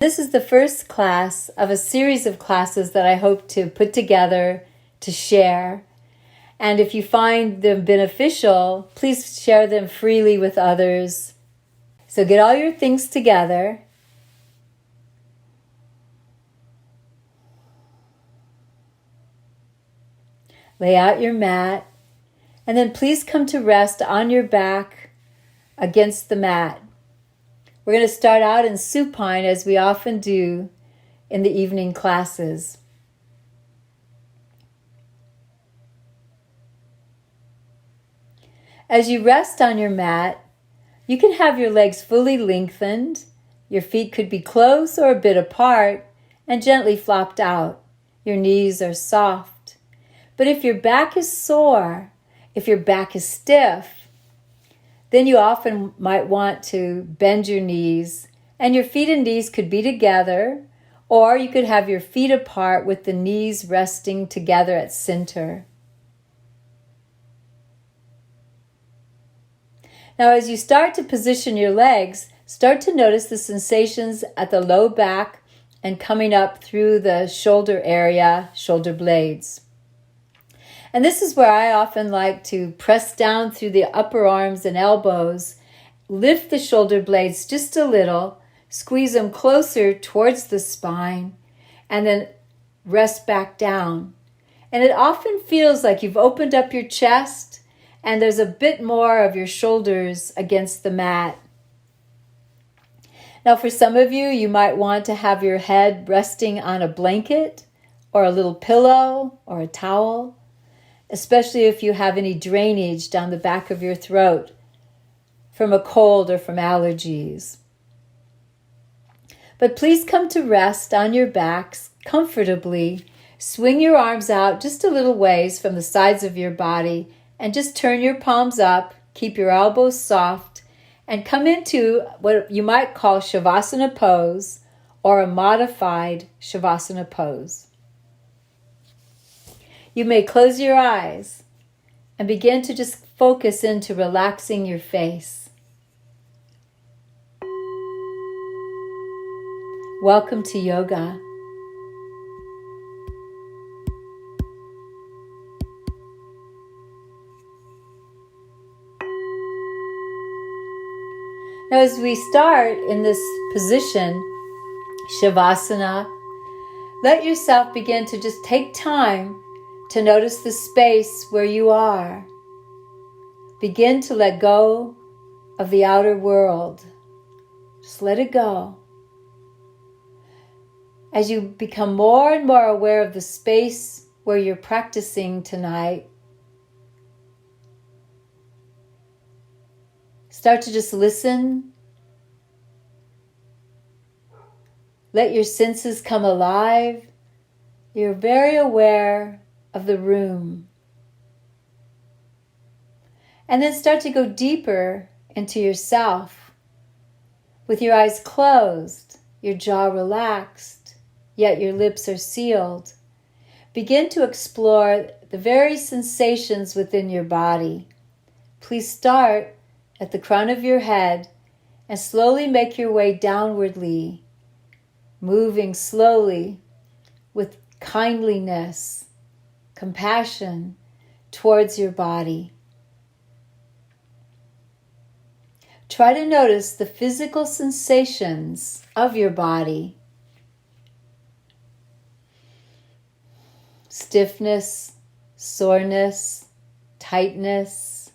This is the first class of a series of classes that I hope to put together to share. And if you find them beneficial, please share them freely with others. So get all your things together. Lay out your mat, and then please come to rest on your back against the mat. We're going to start out in supine, as we often do in the evening classes. As you rest on your mat, you can have your legs fully lengthened. Your feet could be close or a bit apart and gently flopped out. Your knees are soft. But if your back is sore, if your back is stiff, then you often might want to bend your knees, and your feet and knees could be together, or you could have your feet apart with the knees resting together at center. Now, as you start to position your legs, start to notice the sensations at the low back and coming up through the shoulder area, shoulder blades. And this is where I often like to press down through the upper arms and elbows, lift the shoulder blades just a little, squeeze them closer towards the spine, and then rest back down. And it often feels like you've opened up your chest and there's a bit more of your shoulders against the mat. Now, for some of you, you might want to have your head resting on a blanket or a little pillow or a towel, especially if you have any drainage down the back of your throat from a cold or from allergies. But please come to rest on your backs comfortably. Swing your arms out just a little ways from the sides of your body and just turn your palms up, keep your elbows soft, and come into what you might call Shavasana pose or a modified Shavasana pose. You may close your eyes and begin to just focus into relaxing your face. Welcome to yoga. Now, as we start in this position, Shavasana, let yourself begin to just take time to notice the space where you are. Begin to let go of the outer world. Just let it go. As you become more and more aware of the space where you're practicing tonight, start to just listen. Let your senses come alive. You're very aware of the room. And then start to go deeper into yourself. With your eyes closed, your jaw relaxed, yet your lips are sealed. Begin to explore the very sensations within your body. Please start at the crown of your head and slowly make your way downwardly, moving slowly with kindliness, compassion towards your body. Try to notice the physical sensations of your body. Stiffness, soreness, tightness.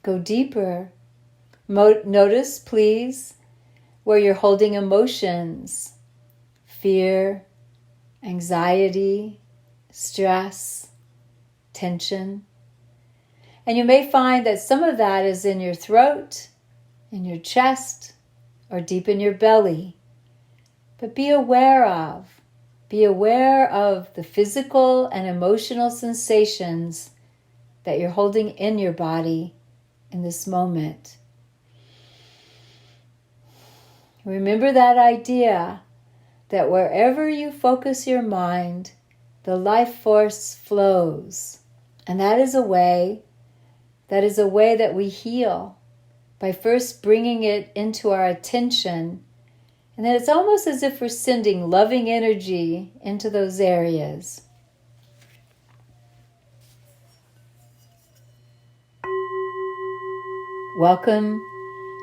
Go deeper. Notice, please, where you're holding emotions, fear, anxiety, stress, tension. And you may find that some of that is in your throat, in your chest, or deep in your belly. But be aware of the physical and emotional sensations that you're holding in your body in this moment. Remember that idea that wherever you focus your mind, the life force flows. And that is a way that we heal, by first bringing it into our attention. And then it's almost as if we're sending loving energy into those areas. Welcome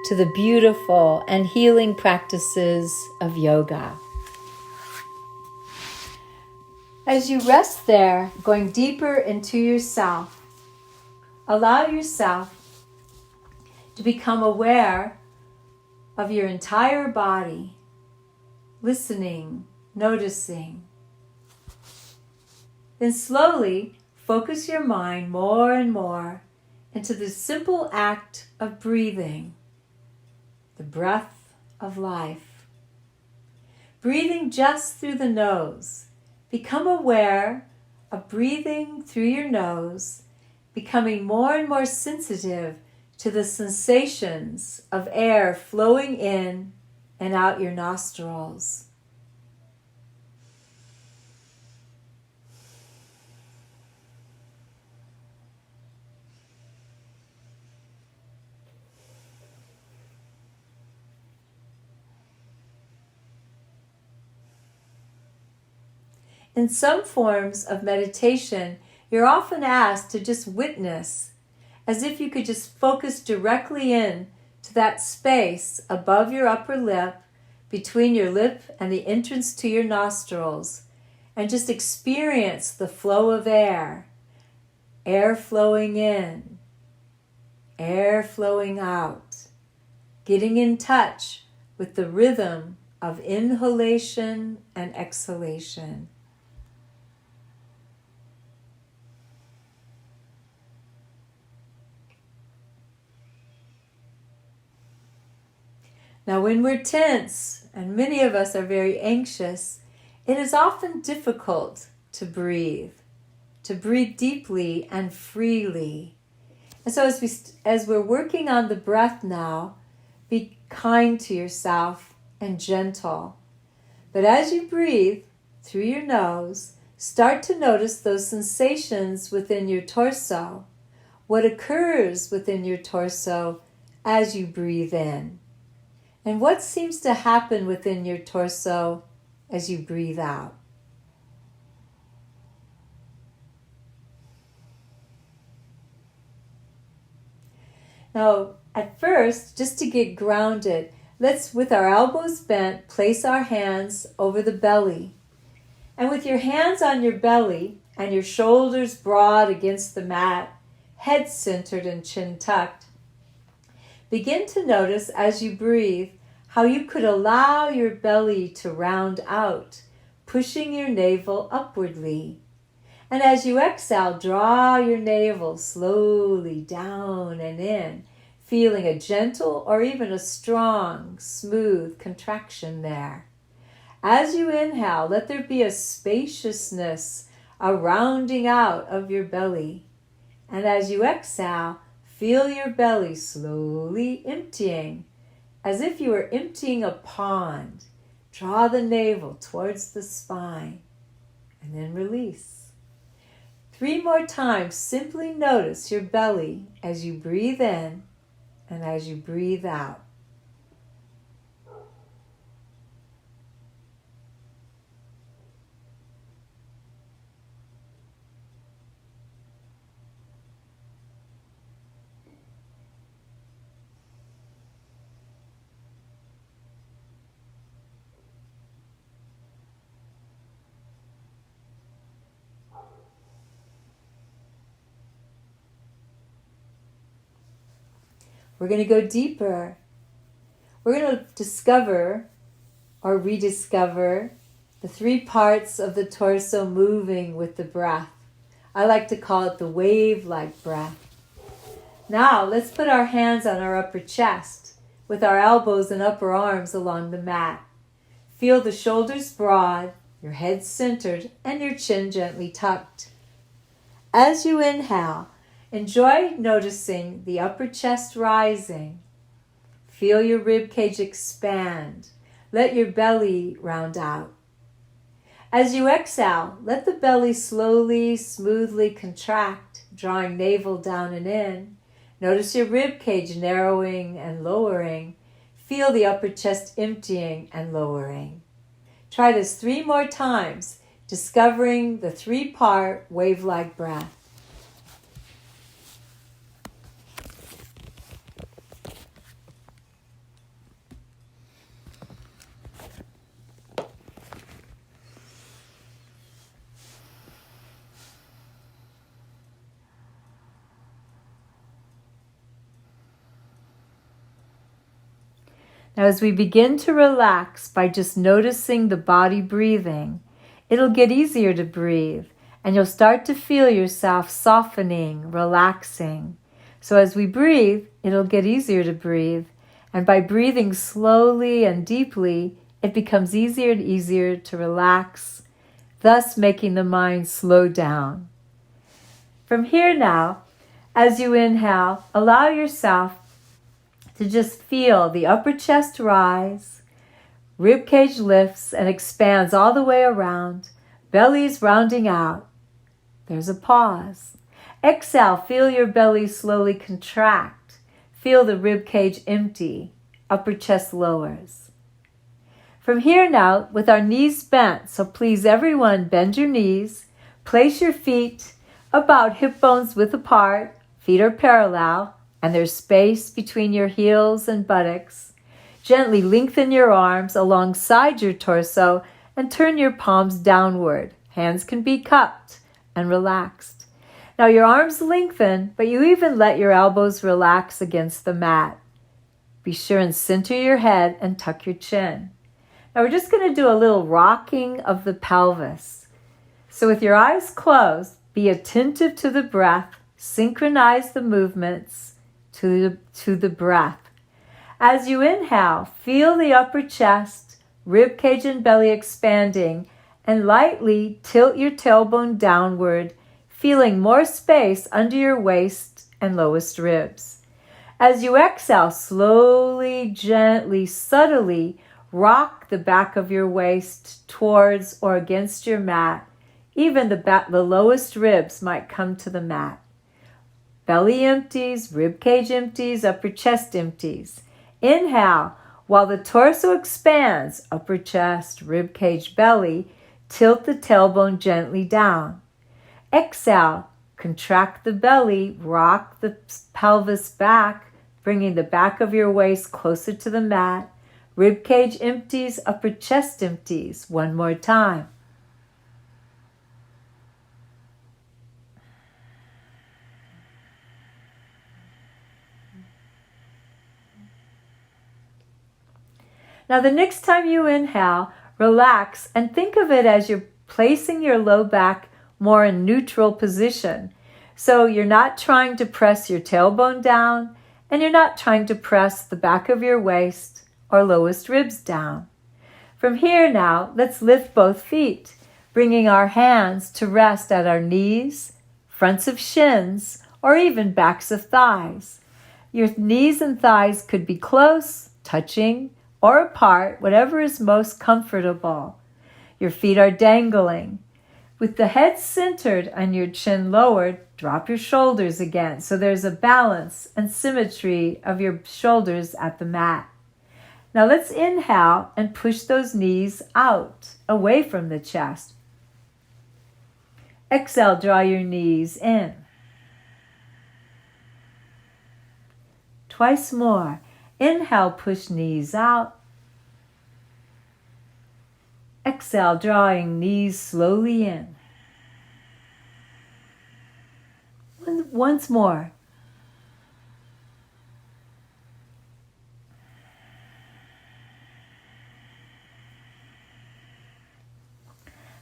to the beautiful and healing practices of yoga. As you rest there, going deeper into yourself, allow yourself to become aware of your entire body, listening, noticing. Then slowly focus your mind more and more into the simple act of breathing, the breath of life. Breathing just through the nose. Become aware of breathing through your nose, becoming more and more sensitive to the sensations of air flowing in and out your nostrils. In some forms of meditation, you're often asked to just witness, as if you could just focus directly in to that space above your upper lip, between your lip and the entrance to your nostrils, and just experience the flow of air. Air flowing in, air flowing out, getting in touch with the rhythm of inhalation and exhalation. Now, when we're tense, and many of us are very anxious, it is often difficult to breathe deeply and freely. And so as we're working on the breath now, be kind to yourself and gentle. But as you breathe through your nose, start to notice those sensations within your torso, what occurs within your torso as you breathe in. And what seems to happen within your torso as you breathe out? Now, at first, just to get grounded, let's, with our elbows bent, place our hands over the belly. And with your hands on your belly and your shoulders broad against the mat, head centered and chin tucked, begin to notice as you breathe how you could allow your belly to round out, pushing your navel upwardly. And as you exhale, draw your navel slowly down and in, feeling a gentle or even a strong, smooth contraction there. As you inhale, let there be a spaciousness, a rounding out of your belly. And as you exhale, feel your belly slowly emptying, as if you were emptying a pond. Draw the navel towards the spine, and then release. 3 more times, simply notice your belly as you breathe in and as you breathe out. We're going to go deeper. We're going to discover or rediscover the 3 parts of the torso moving with the breath. I like to call it the wave-like breath. Now, let's put our hands on our upper chest with our elbows and upper arms along the mat. Feel the shoulders broad, your head centered, and your chin gently tucked. As you inhale, enjoy noticing the upper chest rising. Feel your rib cage expand. Let your belly round out. As you exhale, let the belly slowly, smoothly contract, drawing navel down and in. Notice your rib cage narrowing and lowering. Feel the upper chest emptying and lowering. Try this 3 more times, discovering the 3-part wave-like breath. Now, as we begin to relax by just noticing the body breathing, it'll get easier to breathe, and you'll start to feel yourself softening, relaxing. So as we breathe, it'll get easier to breathe, and by breathing slowly and deeply, it becomes easier and easier to relax, thus making the mind slow down. From here now, as you inhale, allow yourself to just feel the upper chest rise, rib cage lifts and expands all the way around, belly's rounding out. There's a pause. Exhale, feel your belly slowly contract. Feel the rib cage empty, upper chest lowers. From here now, with our knees bent, so please everyone bend your knees, place your feet about hip bones width apart, feet are parallel, and there's space between your heels and buttocks. Gently lengthen your arms alongside your torso and turn your palms downward. Hands can be cupped and relaxed. Now your arms lengthen, but you even let your elbows relax against the mat. Be sure and center your head and tuck your chin. Now we're just going to do a little rocking of the pelvis. So with your eyes closed, be attentive to the breath, synchronize the movements to the breath. As you inhale, feel the upper chest, rib cage and belly expanding, and lightly tilt your tailbone downward, feeling more space under your waist and lowest ribs. As you exhale, slowly, gently, subtly rock the back of your waist towards or against your mat. Even the lowest ribs might come to the mat. Belly empties, rib cage empties, upper chest empties. Inhale, while the torso expands, upper chest, rib cage, belly, tilt the tailbone gently down. Exhale, contract the belly, rock the pelvis back, bringing the back of your waist closer to the mat. Rib cage empties, upper chest empties. One more time. Now the next time you inhale, relax and think of it as you're placing your low back more in neutral position. So you're not trying to press your tailbone down and you're not trying to press the back of your waist or lowest ribs down. From here now, let's lift both feet, bringing our hands to rest at our knees, fronts of shins, or even backs of thighs. Your knees and thighs could be close, touching, or apart, whatever is most comfortable. Your feet are dangling. With the head centered and your chin lowered, drop your shoulders again so there's a balance and symmetry of your shoulders at the mat. Now let's inhale and push those knees out, away from the chest. Exhale, draw your knees in. Twice more. Inhale, push knees out. Exhale, drawing knees slowly in. Once more.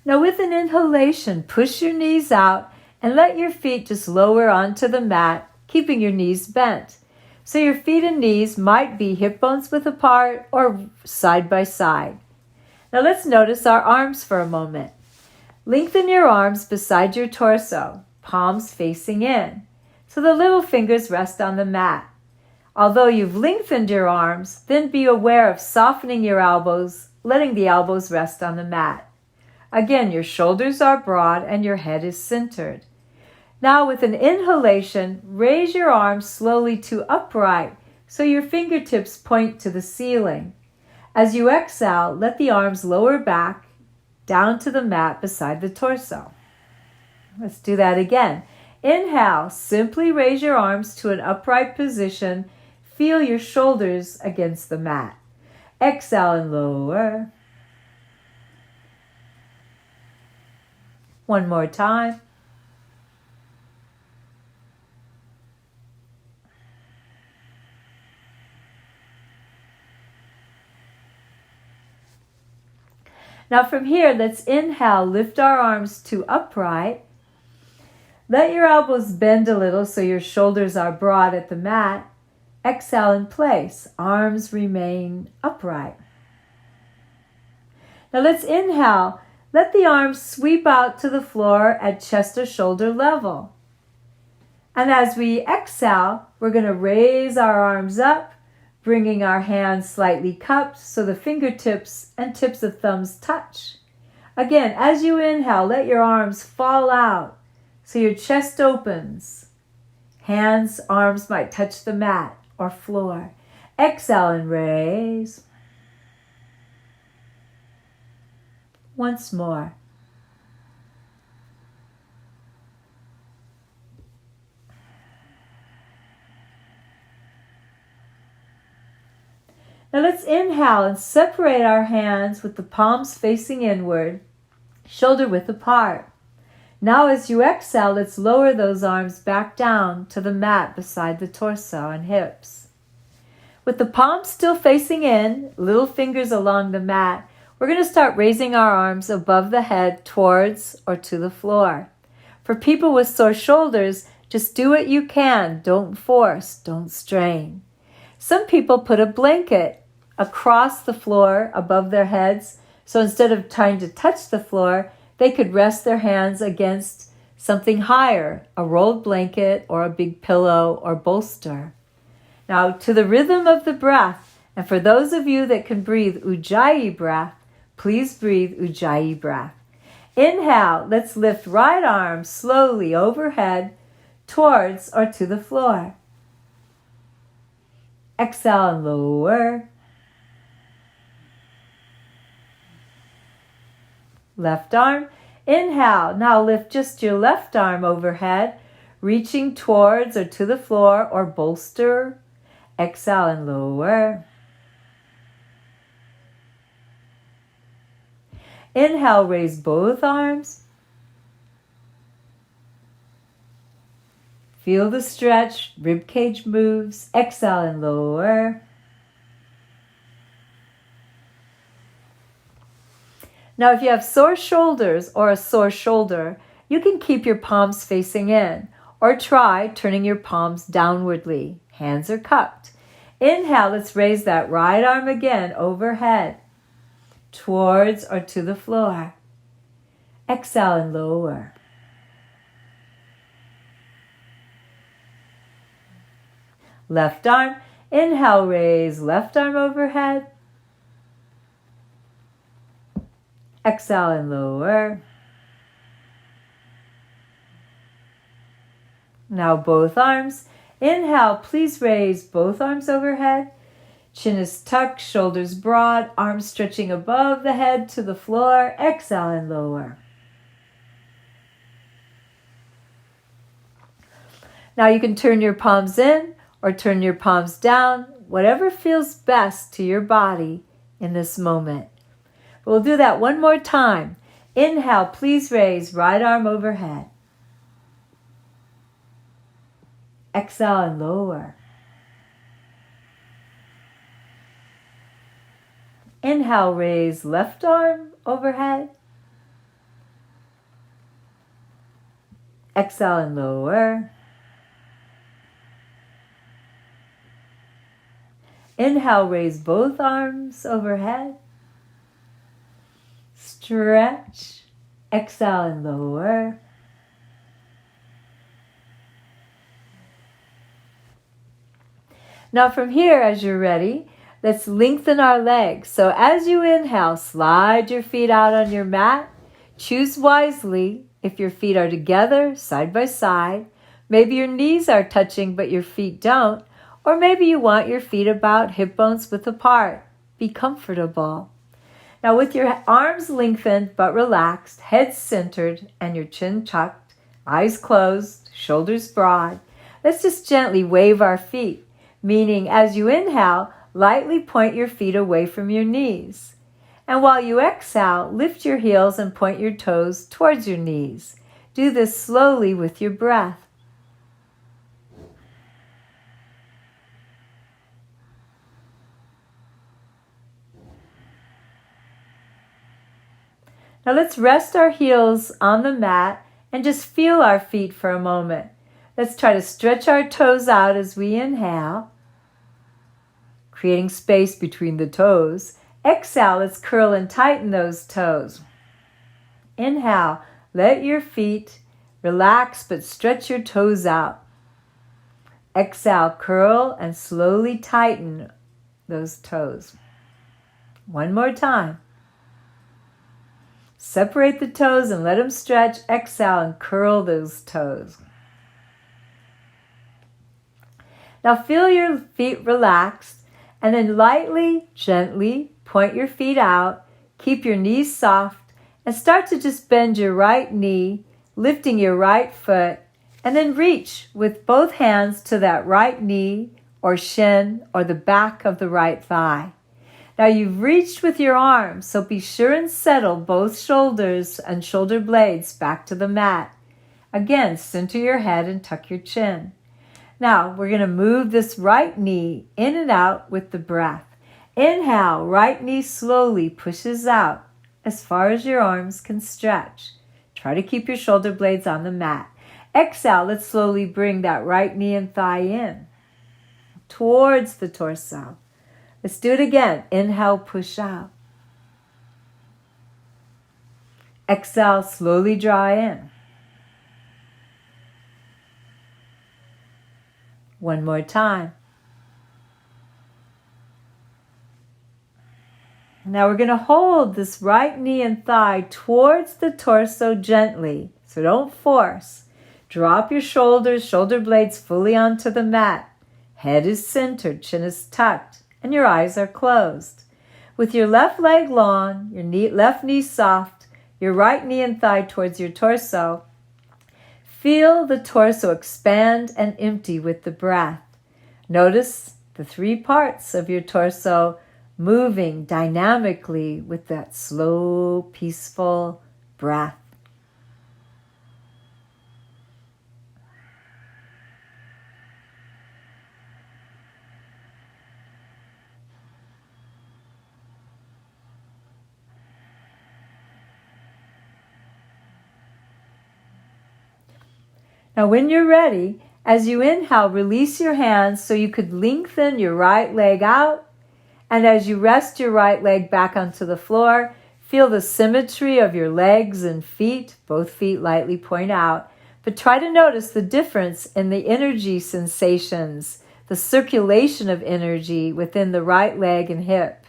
Now with an inhalation, push your knees out and let your feet just lower onto the mat, keeping your knees bent. So your feet and knees might be hip bones width apart or side by side. Now let's notice our arms for a moment. Lengthen your arms beside your torso, palms facing in, so the little fingers rest on the mat. Although you've lengthened your arms, then be aware of softening your elbows, letting the elbows rest on the mat. Again, your shoulders are broad and your head is centered. Now with an inhalation, raise your arms slowly to upright so your fingertips point to the ceiling. As you exhale, let the arms lower back down to the mat beside the torso. Let's do that again. Inhale, simply raise your arms to an upright position. Feel your shoulders against the mat. Exhale and lower. One more time. Now from here, let's inhale, lift our arms to upright. Let your elbows bend a little so your shoulders are broad at the mat. Exhale in place. Arms remain upright. Now let's inhale. Let the arms sweep out to the floor at chest or shoulder level. And as we exhale, we're going to raise our arms up, bringing our hands slightly cupped so the fingertips and tips of thumbs touch. Again, as you inhale, let your arms fall out so your chest opens. Hands, arms might touch the mat or floor. Exhale and raise. Once more. Now let's inhale and separate our hands with the palms facing inward, shoulder width apart. Now as you exhale, let's lower those arms back down to the mat beside the torso and hips. With the palms still facing in, little fingers along the mat, we're going to start raising our arms above the head towards or to the floor. For people with sore shoulders, just do what you can. Don't force, don't strain. Some people put a blanket across the floor above their heads, so instead of trying to touch the floor, they could rest their hands against something higher, a rolled blanket or a big pillow or bolster. Now, to the rhythm of the breath, and for those of you that can breathe Ujjayi breath, please breathe Ujjayi breath. Inhale, let's lift right arm slowly overhead towards or to the floor. Exhale and lower. Left arm. Inhale. Now lift just your left arm overhead, reaching towards or to the floor or bolster. Exhale and lower. Inhale, raise both arms. Feel the stretch, rib cage moves. Exhale and lower. Now, if you have sore shoulders or a sore shoulder, you can keep your palms facing in or try turning your palms downwardly. Hands are cupped. Inhale, let's raise that right arm again overhead, towards or to the floor. Exhale and lower. Left arm. Inhale, raise left arm overhead. Exhale and lower. Now both arms. Inhale, please raise both arms overhead. Chin is tucked, shoulders broad, arms stretching above the head to the floor. Exhale and lower. Now you can turn your palms in or turn your palms down, whatever feels best to your body in this moment. We'll do that one more time. Inhale, please raise right arm overhead. Exhale and lower. Inhale, raise left arm overhead. Exhale and lower. Inhale, raise both arms overhead. Stretch. Exhale and lower. Now from here, as you're ready, let's lengthen our legs. So as you inhale, slide your feet out on your mat. Choose wisely. if your feet are together, side by side. Maybe your knees are touching but your feet don't. Or maybe you want your feet about hip bones width apart. Be comfortable. Now with your arms lengthened but relaxed, head centered, and your chin tucked, eyes closed, shoulders broad, let's just gently wave our feet, meaning as you inhale, lightly point your feet away from your knees. And while you exhale, lift your heels and point your toes towards your knees. Do this slowly with your breath. Now let's rest our heels on the mat and just feel our feet for a moment. Let's try to stretch our toes out as we inhale, creating space between the toes. Exhale, let's curl and tighten those toes. Inhale, let your feet relax but stretch your toes out. Exhale, curl and slowly tighten those toes. One more time. Separate the toes and let them stretch. Exhale and curl those toes. Now feel your feet relaxed and then lightly, gently point your feet out. Keep your knees soft and start to just bend your right knee, lifting your right foot, and then reach with both hands to that right knee or shin or the back of the right thigh. Now you've reached with your arms, so be sure and settle both shoulders and shoulder blades back to the mat. Again, center your head and tuck your chin. Now we're going to move this right knee in and out with the breath. Inhale, right knee slowly pushes out as far as your arms can stretch. Try to keep your shoulder blades on the mat. Exhale, let's slowly bring that right knee and thigh in towards the torso. Let's do it again. Inhale, push out. Exhale, slowly draw in. One more time. Now we're going to hold this right knee and thigh towards the torso gently. So don't force. Drop your shoulders, shoulder blades fully onto the mat. Head is centered, chin is tucked, and your eyes are closed. With your left leg long, your left knee soft, your right knee and thigh towards your torso, feel the torso expand and empty with the breath. Notice the three parts of your torso moving dynamically with that slow, peaceful breath. Now when you're ready, as you inhale, release your hands so you could lengthen your right leg out. And as you rest your right leg back onto the floor, feel the symmetry of your legs and feet. Both feet lightly point out. But try to notice the difference in the energy sensations, the circulation of energy within the right leg and hip.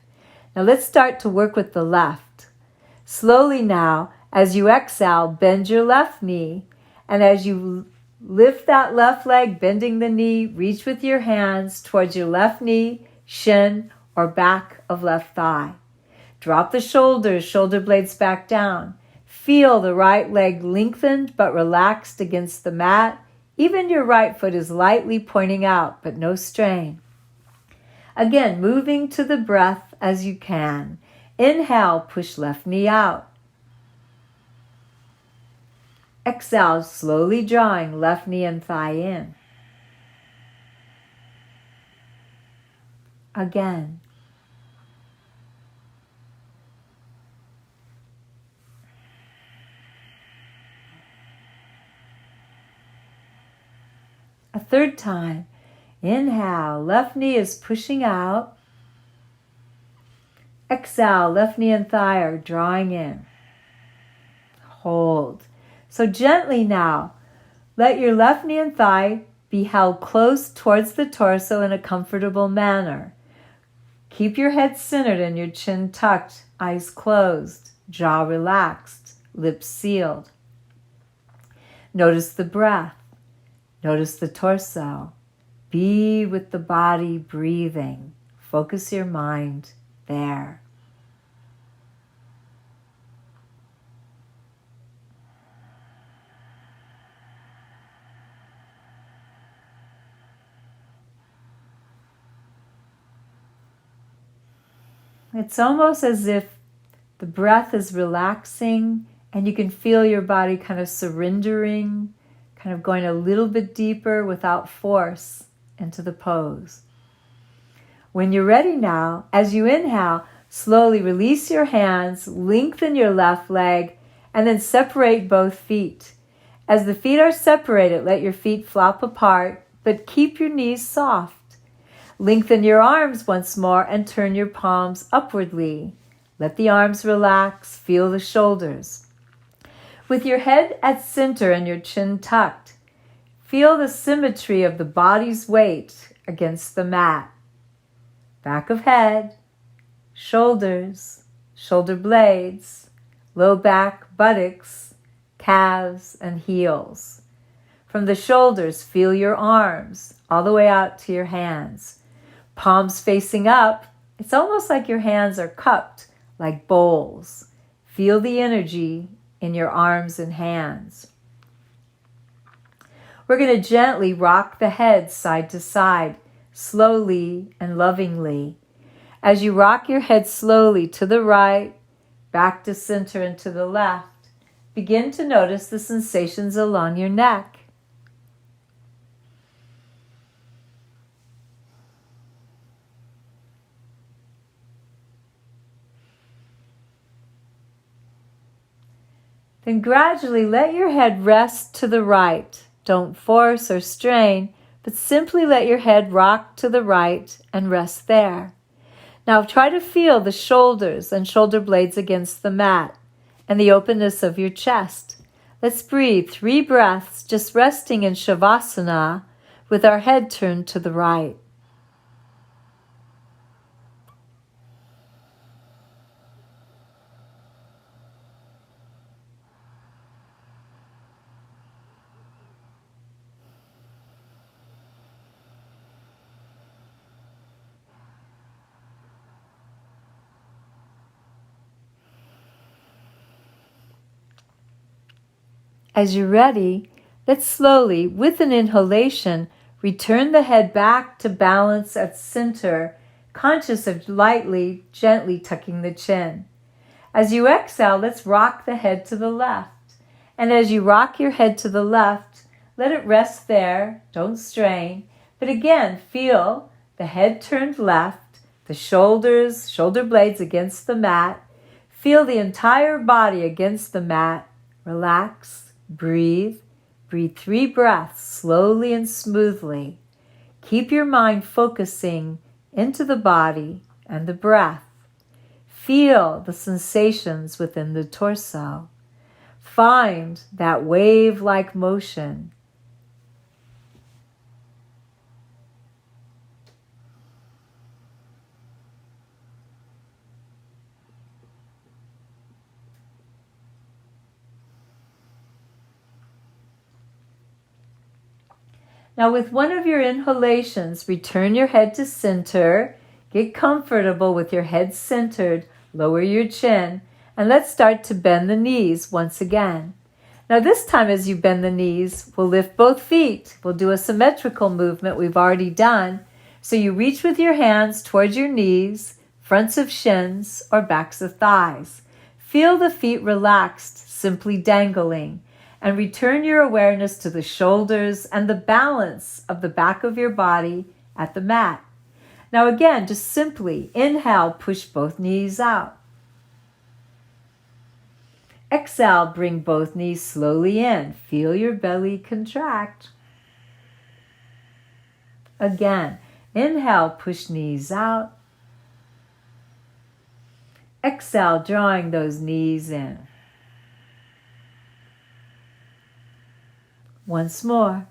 Now let's start to work with the left. Slowly now, as you exhale, bend your left knee. And as you lift that left leg, bending the knee, reach with your hands towards your left knee, shin, or back of left thigh. Drop the shoulders, shoulder blades back down. Feel the right leg lengthened but relaxed against the mat. Even your right foot is lightly pointing out, but no strain. Again, moving to the breath as you can. Inhale, push left knee out. Exhale, slowly drawing left knee and thigh in. Again. A third time. Inhale, left knee is pushing out. Exhale, left knee and thigh are drawing in. Hold. So gently now, let your left knee and thigh be held close towards the torso in a comfortable manner. Keep your head centered and your chin tucked, eyes closed, jaw relaxed, lips sealed. Notice the breath. Notice the torso. Be with the body breathing. Focus your mind there. It's almost as if the breath is relaxing and you can feel your body kind of surrendering, kind of going a little bit deeper without force into the pose. When you're ready now, as you inhale, slowly release your hands, lengthen your left leg, and then separate both feet. As the feet are separated, let your feet flop apart, but keep your knees soft. Lengthen your arms once more and turn your palms upwardly. Let the arms relax, feel the shoulders. With your head at center and your chin tucked, feel the symmetry of the body's weight against the mat. Back of head, shoulders, shoulder blades, low back, buttocks, calves, and heels. From the shoulders, feel your arms all the way out to your hands. Palms facing up, it's almost like your hands are cupped like bowls. Feel the energy in your arms and hands. We're going to gently rock the head side to side, slowly and lovingly. As you rock your head slowly to the right, back to center and to the left, begin to notice the sensations along your neck. Then gradually let your head rest to the right. Don't force or strain, but simply let your head rock to the right and rest there. Now try to feel the shoulders and shoulder blades against the mat and the openness of your chest. Let's breathe 3 breaths, just resting in Shavasana with our head turned to the right. As you're ready, let's slowly, with an inhalation, return the head back to balance at center, conscious of lightly, gently tucking the chin. As you exhale, let's rock the head to the left. And as you rock your head to the left, let it rest there, don't strain. But again, feel the head turned left, the shoulders, shoulder blades against the mat. Feel the entire body against the mat. Relax. Breathe. Breathe 3 breaths slowly and smoothly. Keep your mind focusing into the body and the breath. Feel the sensations within the torso. Find that wave-like motion. Now with one of your inhalations, return your head to center. Get comfortable with your head centered. Lower your chin. And let's start to bend the knees once again. Now this time as you bend the knees, we'll lift both feet. We'll do a symmetrical movement we've already done. So you reach with your hands towards your knees, fronts of shins, or backs of thighs. Feel the feet relaxed, simply dangling. And return your awareness to the shoulders and the balance of the back of your body at the mat. Now again, just simply inhale, push both knees out. Exhale, bring both knees slowly in. Feel your belly contract. Again, inhale, push knees out. Exhale, drawing those knees in. Once more.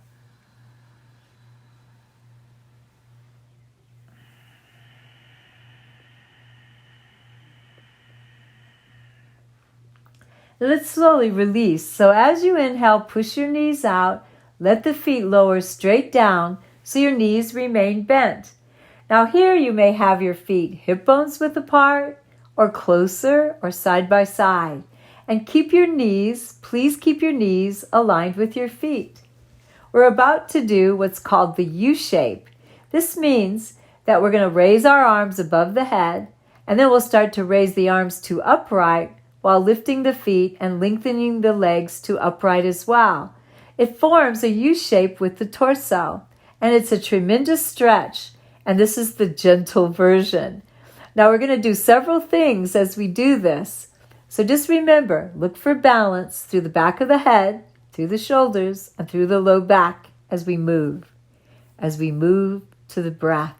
Let's slowly release. So as you inhale, push your knees out. Let the feet lower straight down so your knees remain bent. Now here you may have your feet hip bones width apart or closer or side by side. And please keep your knees aligned with your feet. We're about to do what's called the U shape. This means that we're going to raise our arms above the head, and then we'll start to raise the arms to upright while lifting the feet and lengthening the legs to upright as well. It forms a U shape with the torso, and it's a tremendous stretch, and this is the gentle version. Now we're going to do several things as we do this. So just remember, look for balance through the back of the head, through the shoulders, and through the low back as we move to the breath.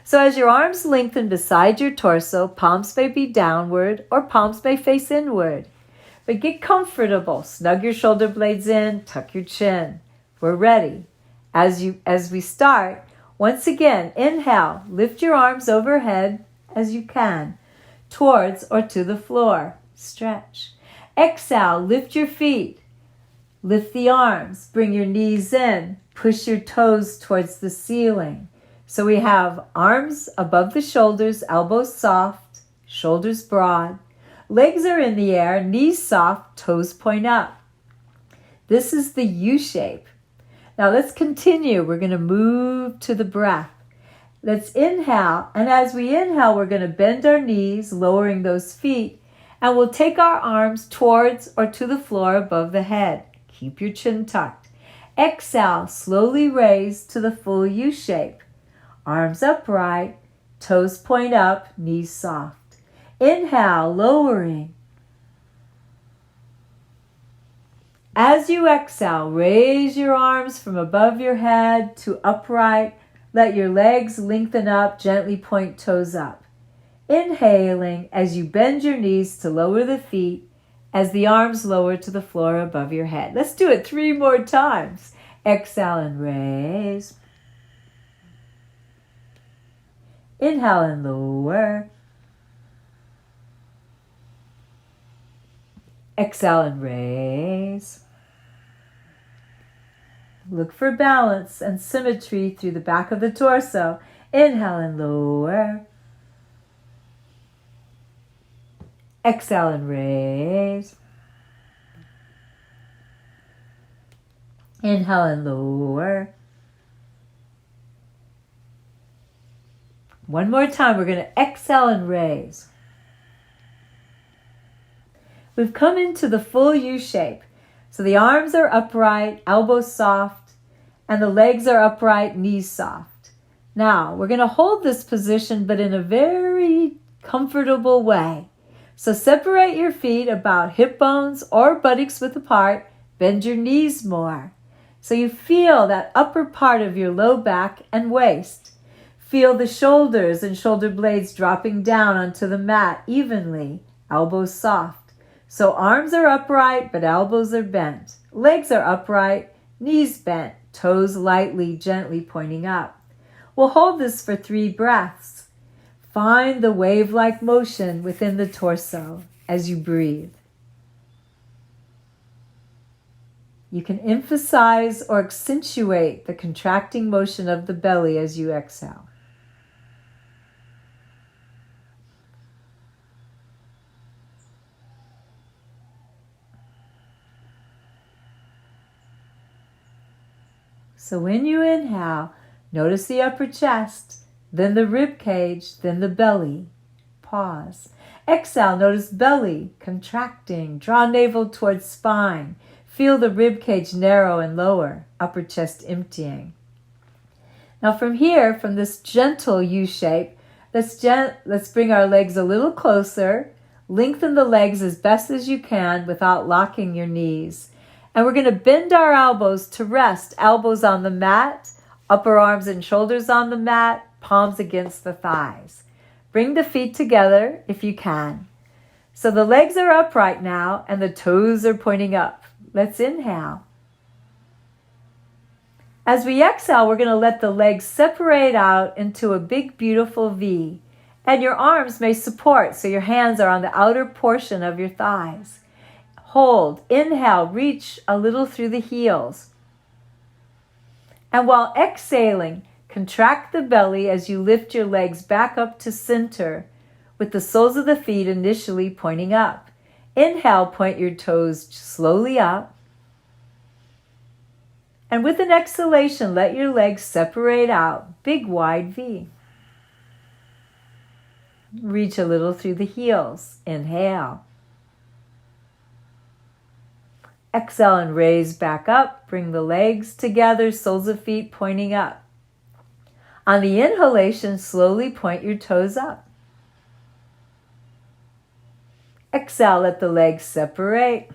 So as your arms lengthen beside your torso, palms may be downward or palms may face inward. But get comfortable. Snug your shoulder blades in, tuck your chin. We're ready. As we start, once again, inhale, lift your arms overhead as you can, towards or to the floor. Stretch. Exhale, lift your feet. Lift the arms, bring your knees in, push your toes towards the ceiling. So we have arms above the shoulders, elbows soft, shoulders broad. Legs are in the air, knees soft, toes point up. This is the U shape. Now let's continue. We're going to move to the breath. Let's inhale, and as we inhale, we're going to bend our knees, lowering those feet, and we'll take our arms towards or to the floor above the head. Keep your chin tucked. Exhale, slowly raise to the full U shape. Arms upright, toes point up, knees soft. Inhale, lowering. As you exhale, raise your arms from above your head to upright. Let your legs lengthen up, gently point toes up. Inhaling as you bend your knees to lower the feet as the arms lower to the floor above your head. Let's do it 3 more times. Exhale and raise. Inhale and lower. Exhale and raise. Look for balance and symmetry through the back of the torso. Inhale and lower. Exhale and raise. Inhale and lower. One more time. We're going to exhale and raise. We've come into the full U shape. So the arms are upright, elbows soft, and the legs are upright, knees soft. Now, we're going to hold this position, but in a very comfortable way. So separate your feet about hip bones or buttocks width apart. Bend your knees more. So you feel that upper part of your low back and waist. Feel the shoulders and shoulder blades dropping down onto the mat evenly, elbows soft. So arms are upright, but elbows are bent. Legs are upright, knees bent, toes lightly, gently pointing up. We'll hold this for 3 breaths. Find the wave-like motion within the torso as you breathe. You can emphasize or accentuate the contracting motion of the belly as you exhale. So when you inhale, notice the upper chest, then the rib cage, then the belly. Pause. Exhale, notice belly contracting. Draw navel towards spine. Feel the rib cage narrow and lower, upper chest emptying. Now from here, from this gentle U shape, let's bring our legs a little closer. Lengthen the legs as best as you can without locking your knees. And we're going to bend our elbows to rest. Elbows on the mat, upper arms and shoulders on the mat, palms against the thighs. Bring the feet together if you can. So the legs are upright now and the toes are pointing up. Let's inhale. As we exhale, we're going to let the legs separate out into a big, beautiful V. And your arms may support, so your hands are on the outer portion of your thighs. Hold. Inhale, reach a little through the heels. And while exhaling, contract the belly as you lift your legs back up to center, with the soles of the feet initially pointing up. Inhale, point your toes slowly up. And with an exhalation, let your legs separate out. Big wide V. Reach a little through the heels. Inhale. Exhale and raise back up. Bring the legs together, soles of feet pointing up. On the inhalation, slowly point your toes up. Exhale, let the legs separate.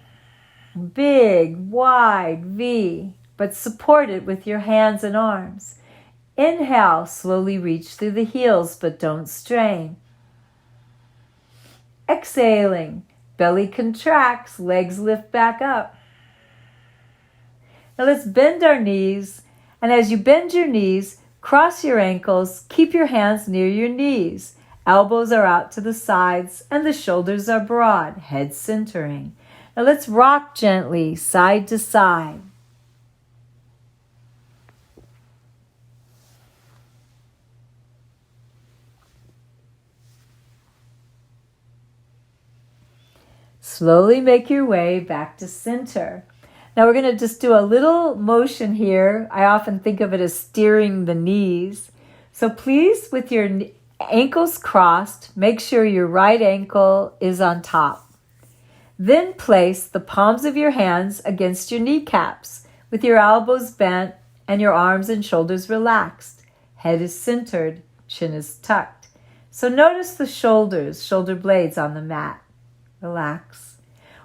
Big, wide V, but support it with your hands and arms. Inhale, slowly reach through the heels, but don't strain. Exhaling, belly contracts, legs lift back up. Now let's bend our knees, and as you bend your knees, cross your ankles, keep your hands near your knees. Elbows are out to the sides, and the shoulders are broad, head centering. Now let's rock gently, side to side. Slowly make your way back to center. Now we're going to just do a little motion here. I often think of it as steering the knees. So please, with your ankles crossed, make sure your right ankle is on top. Then place the palms of your hands against your kneecaps with your elbows bent and your arms and shoulders relaxed. Head is centered, chin is tucked. So notice the shoulders, shoulder blades on the mat. Relax.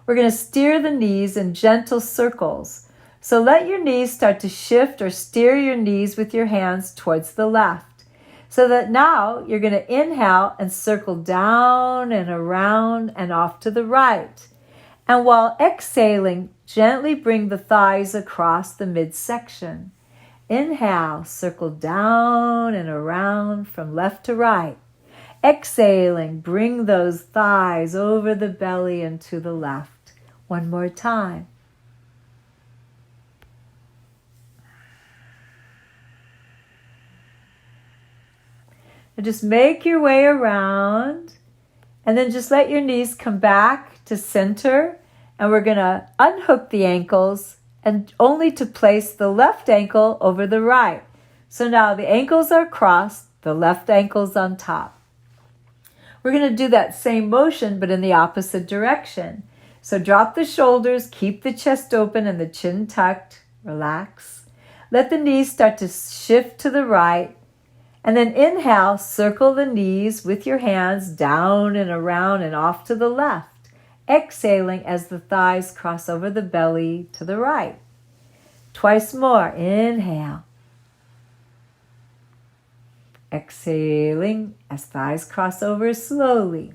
We're going to steer the knees in gentle circles. So let your knees start to shift or steer your knees with your hands towards the left. So that now you're going to inhale and circle down and around and off to the right. And while exhaling, gently bring the thighs across the midsection. Inhale, circle down and around from left to right. Exhaling, bring those thighs over the belly and to the left. One more time. And just make your way around, and then just let your knees come back to center, and we're going to unhook the ankles and only to place the left ankle over the right. So now the ankles are crossed, the left ankle's on top. We're going to do that same motion, but in the opposite direction. So drop the shoulders, keep the chest open and the chin tucked, relax. Let the knees start to shift to the right. And then inhale, circle the knees with your hands down and around and off to the left. Exhaling as the thighs cross over the belly to the right. Twice more, inhale. Exhaling as thighs cross over slowly.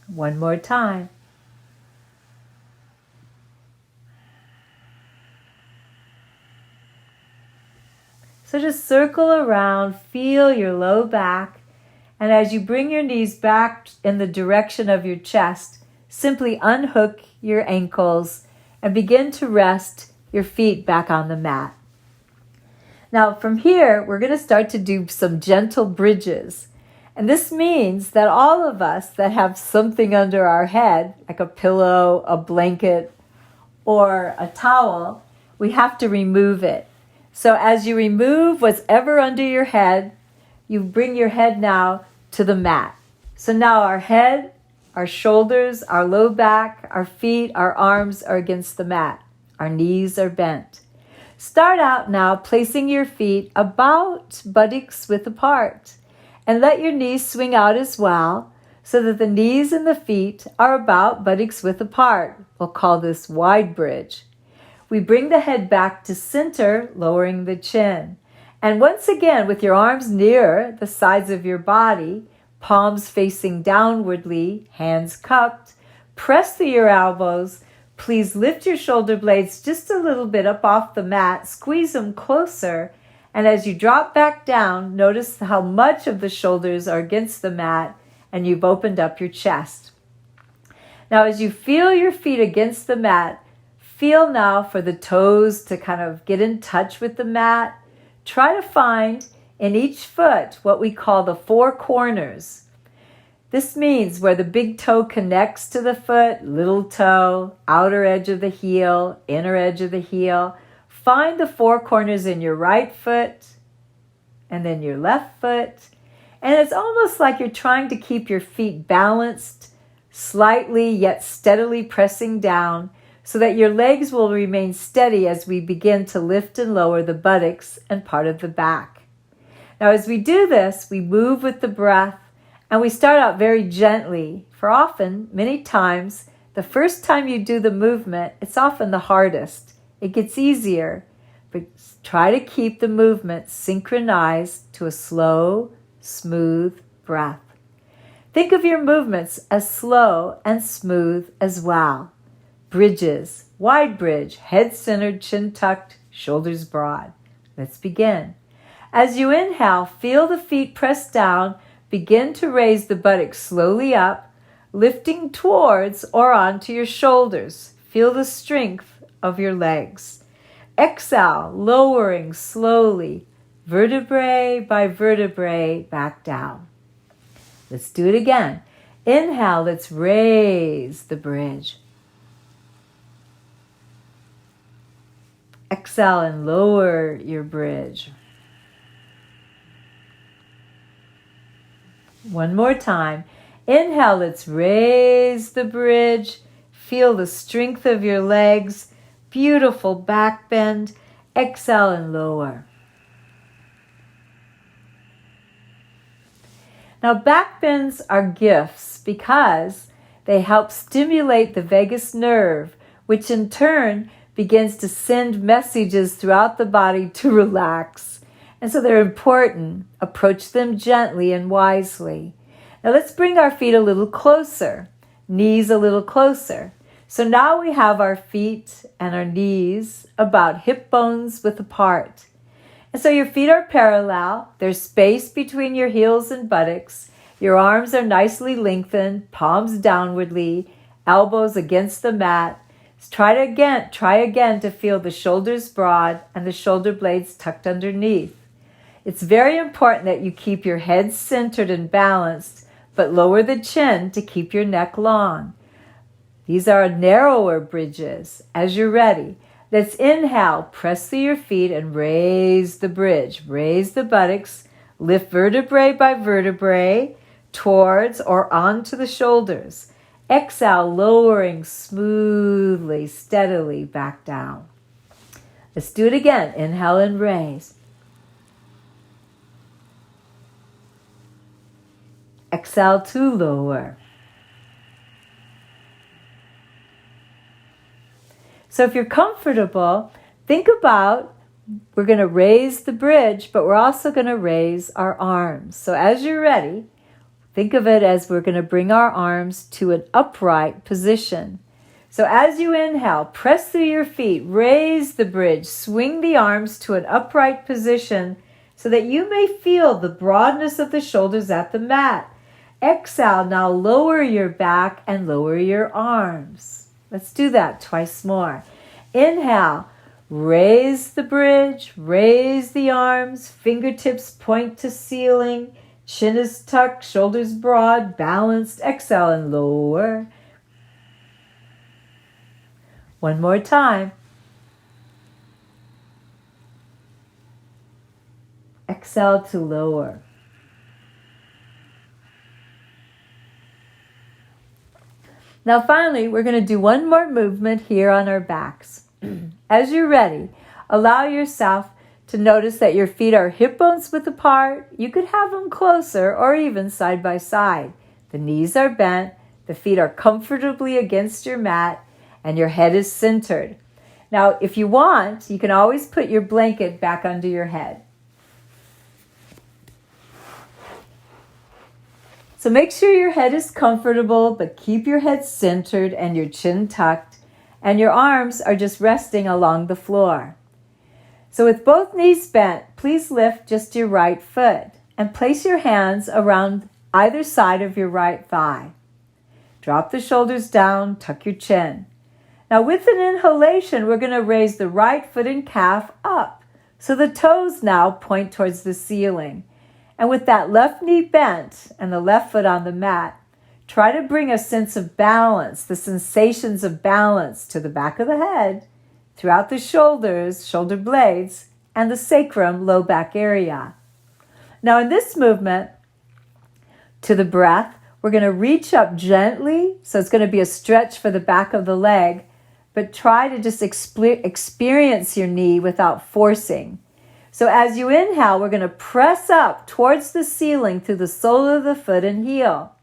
One more time. So just circle around, feel your low back, and as you bring your knees back in the direction of your chest, simply unhook your ankles and begin to rest your feet back on the mat. Now from here, we're going to start to do some gentle bridges. And this means that all of us that have something under our head, like a pillow, a blanket, or a towel, we have to remove it. So as you remove what's ever under your head, you bring your head now to the mat. So now our head, our shoulders, our low back, our feet, our arms are against the mat. Our knees are bent. Start out now placing your feet about buttocks width apart. And let your knees swing out as well, so that the knees and the feet are about buttocks width apart. We'll call this wide bridge. We bring the head back to center, lowering the chin. And once again, with your arms near the sides of your body, palms facing downwardly, hands cupped, press through your elbows. Please lift your shoulder blades just a little bit up off the mat, squeeze them closer. And as you drop back down, notice how much of the shoulders are against the mat and you've opened up your chest. Now, as you feel your feet against the mat, feel now for the toes to kind of get in touch with the mat. Try to find in each foot what we call the four corners. This means where the big toe connects to the foot, little toe, outer edge of the heel, inner edge of the heel. Find the four corners in your right foot and then your left foot. And it's almost like you're trying to keep your feet balanced, slightly yet steadily pressing down so that your legs will remain steady as we begin to lift and lower the buttocks and part of the back. Now, as we do this, we move with the breath and we start out very gently. For often, many times, the first time you do the movement, it's often the hardest. It gets easier, but try to keep the movement synchronized to a slow, smooth breath. Think of your movements as slow and smooth as well. Bridges, wide bridge, head centered, chin tucked, shoulders broad. Let's begin. As you inhale, feel the feet press down. Begin to raise the buttocks slowly up, lifting towards or onto your shoulders. Feel the strength of your legs. Exhale, lowering slowly, vertebrae by vertebrae, back down. Let's do it again. Inhale, let's raise the bridge. Exhale and lower your bridge. One more time. Inhale, let's raise the bridge. Feel the strength of your legs. Beautiful back bend. Exhale and lower. Now, back bends are gifts because they help stimulate the vagus nerve, which in turn begins to send messages throughout the body to relax. And so they're important. Approach them gently and wisely. Now let's bring our feet a little closer, knees a little closer. So now we have our feet and our knees about hip bones width apart. And so your feet are parallel. There's space between your heels and buttocks. Your arms are nicely lengthened, palms downwardly, elbows against the mat. Try again to feel the shoulders broad and the shoulder blades tucked underneath. It's very important that you keep your head centered and balanced, but lower the chin to keep your neck long. These are narrower bridges. As you're ready, let's inhale, press through your feet and raise the bridge. Raise the buttocks, lift vertebrae by vertebrae towards or onto the shoulders. Exhale, lowering smoothly, steadily back down. Let's do it again. Inhale and raise. Exhale to lower. So if you're comfortable, think about, we're going to raise the bridge, but we're also going to raise our arms. So as you're ready, think of it as we're going to bring our arms to an upright position. So as you inhale, press through your feet, raise the bridge, swing the arms to an upright position so that you may feel the broadness of the shoulders at the mat. Exhale, now lower your back and lower your arms. Let's do that twice more. Inhale, raise the bridge, raise the arms, fingertips point to ceiling, chin is tucked, shoulders broad, balanced. Exhale and lower. One more time. Exhale to lower. Now finally, we're going to do one more movement here on our backs. As you're ready, allow yourself to notice that your feet are hip bones width apart. You could have them closer or even side by side. The knees are bent, the feet are comfortably against your mat, and your head is centered. Now, if you want, you can always put your blanket back under your head. So make sure your head is comfortable, but keep your head centered and your chin tucked, and your arms are just resting along the floor. So with both knees bent, please lift just your right foot and place your hands around either side of your right thigh. Drop the shoulders down, tuck your chin. Now with an inhalation, we're going to raise the right foot and calf up. So the toes now point towards the ceiling. And with that left knee bent and the left foot on the mat, try to bring a sense of balance, the sensations of balance to the back of the head, throughout the shoulders, shoulder blades, and the sacrum, low back area. Now in this movement, to the breath, we're going to reach up gently. So it's going to be a stretch for the back of the leg, but try to just experience your knee without forcing. So as you inhale, we're going to press up towards the ceiling through the sole of the foot and heel.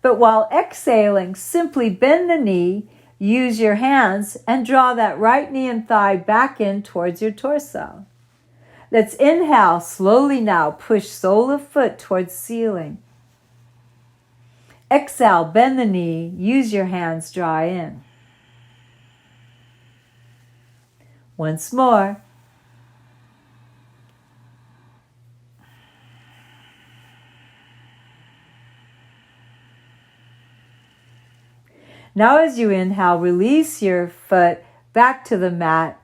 But while exhaling, simply bend the knee, use your hands, and draw that right knee and thigh back in towards your torso. Let's inhale slowly now, push sole of foot towards ceiling. Exhale, bend the knee, use your hands, draw in. Once more. Now as you inhale, release your foot back to the mat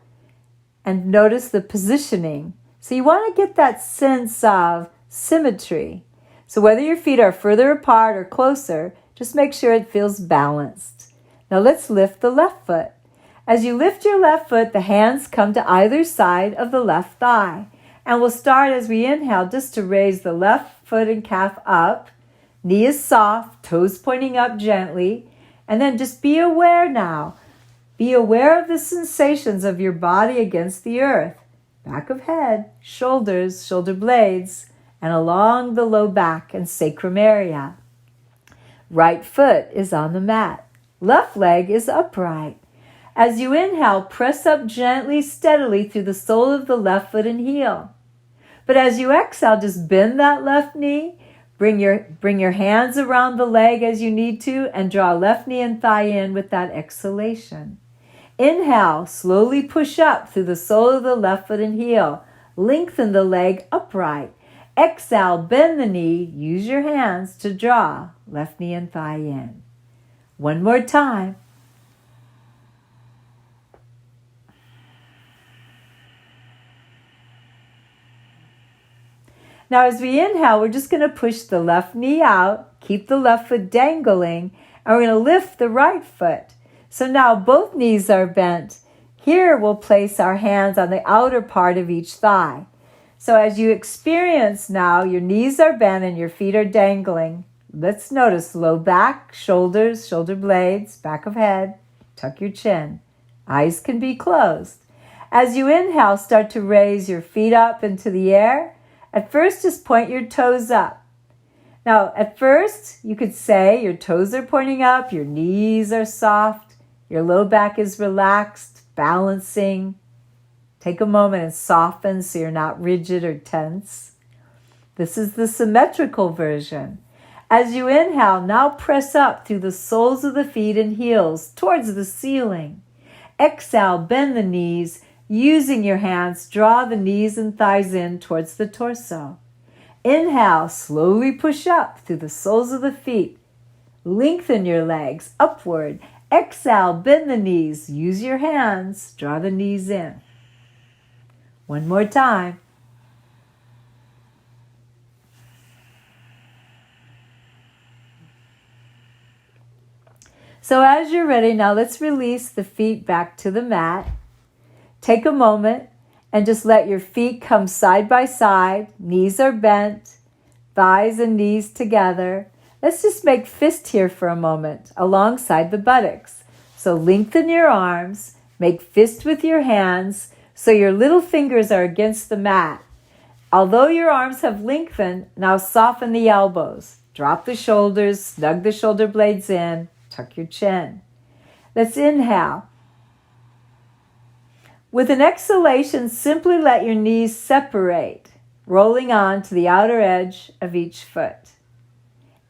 and notice the positioning. So you want to get that sense of symmetry. So whether your feet are further apart or closer, just make sure it feels balanced. Now let's lift the left foot. As you lift your left foot, the hands come to either side of the left thigh. And we'll start as we inhale just to raise the left foot and calf up. Knee is soft, toes pointing up gently. And then just be aware now. Be aware of the sensations of your body against the earth. Back of head, shoulders, shoulder blades, and along the low back and sacrum area. Right foot is on the mat. Left leg is upright. As you inhale, press up gently, steadily through the sole of the left foot and heel. But as you exhale, just bend that left knee. Bring your hands around the leg as you need to and draw left knee and thigh in with that exhalation. Inhale, slowly push up through the sole of the left foot and heel. Lengthen the leg upright. Exhale, bend the knee. Use your hands to draw left knee and thigh in. One more time. Now as we inhale, we're just going to push the left knee out, keep the left foot dangling, and we're going to lift the right foot. So now both knees are bent. Here we'll place our hands on the outer part of each thigh. So as you experience now, your knees are bent and your feet are dangling. Let's notice low back, shoulders, shoulder blades, back of head. Tuck your chin. Eyes can be closed. As you inhale, start to raise your feet up into the air. At first, just point your toes up. Now, at first, you could say your toes are pointing up, your knees are soft, your low back is relaxed, balancing. Take a moment and soften so you're not rigid or tense. This is the symmetrical version. As you inhale, now press up through the soles of the feet and heels towards the ceiling. Exhale, bend the knees. Using your hands, draw the knees and thighs in towards the torso. Inhale, slowly push up through the soles of the feet. Lengthen your legs upward. Exhale, bend the knees. Use your hands, draw the knees in. One more time. So as you're ready, now let's release the feet back to the mat. Take a moment and just let your feet come side by side. Knees are bent, thighs and knees together. Let's just make fist here for a moment alongside the buttocks. So lengthen your arms, make fist with your hands so your little fingers are against the mat. Although your arms have lengthened, now soften the elbows. Drop the shoulders, snug the shoulder blades in, tuck your chin. Let's inhale. With an exhalation, simply let your knees separate, rolling on to the outer edge of each foot.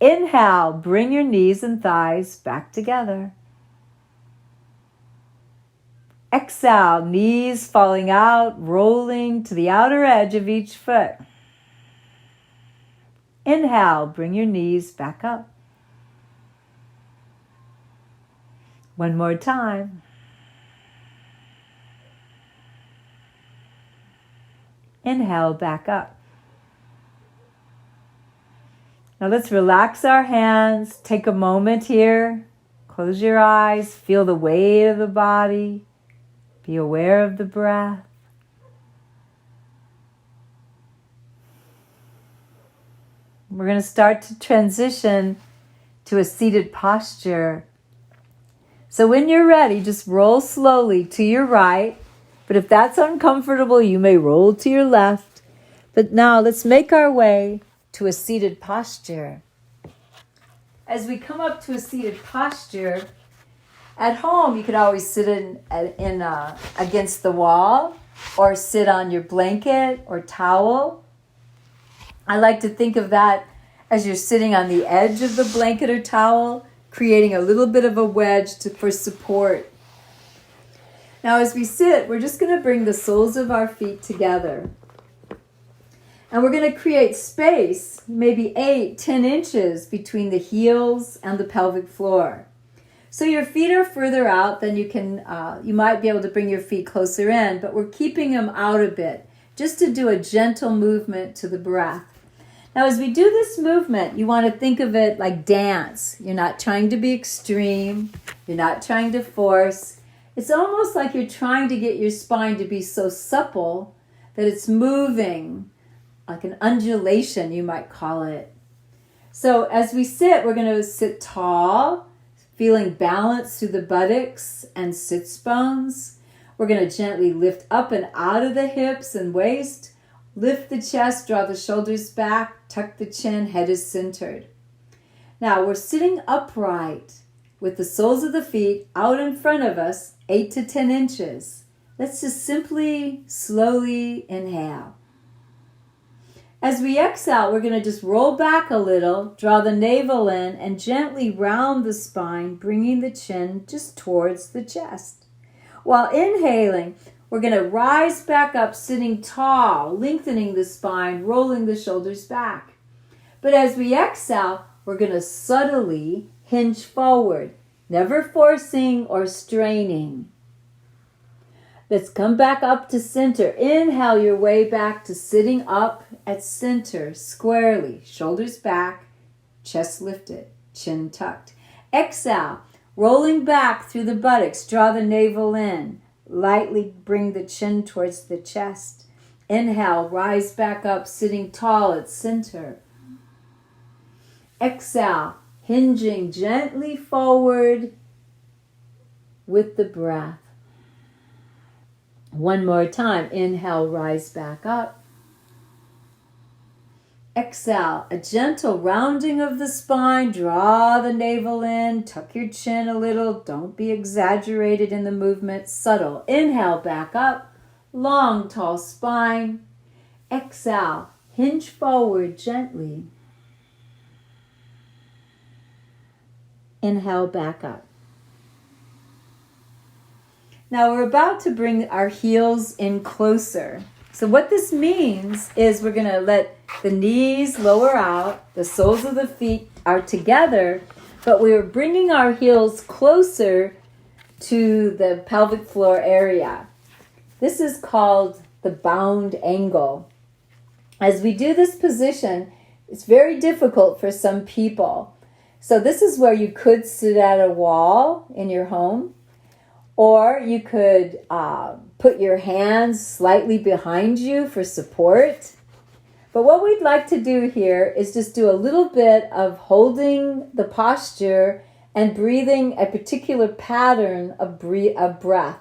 Inhale, bring your knees and thighs back together. Exhale, knees falling out, rolling to the outer edge of each foot. Inhale, bring your knees back up. One more time. Inhale, back up. Now let's relax our hands. Take a moment here. Close your eyes. Feel the weight of the body. Be aware of the breath. We're going to start to transition to a seated posture. So when you're ready, just roll slowly to your right. But if that's uncomfortable, you may roll to your left. But now let's make our way to a seated posture. As we come up to a seated posture, at home you could always sit against the wall or sit on your blanket or towel. I like to think of that as you're sitting on the edge of the blanket or towel, creating a little bit of a wedge for support. Now as we sit, we're just going to bring the soles of our feet together. And we're going to create space, maybe 8-10 inches between the heels and the pelvic floor. So your feet are further out than you might be able to bring your feet closer in, but we're keeping them out a bit, just to do a gentle movement to the breath. Now as we do this movement, you want to think of it like dance. You're not trying to be extreme. You're not trying to force. It's almost like you're trying to get your spine to be so supple that it's moving, like an undulation, you might call it. So as we sit, we're going to sit tall, feeling balance through the buttocks and sits bones. We're going to gently lift up and out of the hips and waist. Lift the chest, draw the shoulders back, tuck the chin, head is centered. Now we're sitting upright with the soles of the feet out in front of us, 8 to 10 inches. Let's just simply, slowly inhale. As we exhale, we're going to just roll back a little, draw the navel in, and gently round the spine, bringing the chin just towards the chest. While inhaling, we're going to rise back up, sitting tall, lengthening the spine, rolling the shoulders back. But as we exhale, we're going to subtly hinge forward, never forcing or straining. Let's come back up to center. Inhale your way back to sitting up at center, squarely, shoulders back, chest lifted, chin tucked. Exhale, rolling back through the buttocks, draw the navel in. Lightly bring the chin towards the chest. Inhale, rise back up, sitting tall at center. Exhale, hinging gently forward with the breath. One more time. Inhale, rise back up. Exhale, a gentle rounding of the spine. Draw the navel in. Tuck your chin a little. Don't be exaggerated in the movement. Subtle. Inhale, back up. Long, tall spine. Exhale, hinge forward gently. Inhale, back up. Now we're about to bring our heels in closer. So what this means is we're going to let the knees lower out, the soles of the feet are together, but we are bringing our heels closer to the pelvic floor area. This is called the bound angle. As we do this position, it's very difficult for some people. So this is where you could sit at a wall in your home, or you could put your hands slightly behind you for support. But what we'd like to do here is just do a little bit of holding the posture and breathing a particular pattern of breath.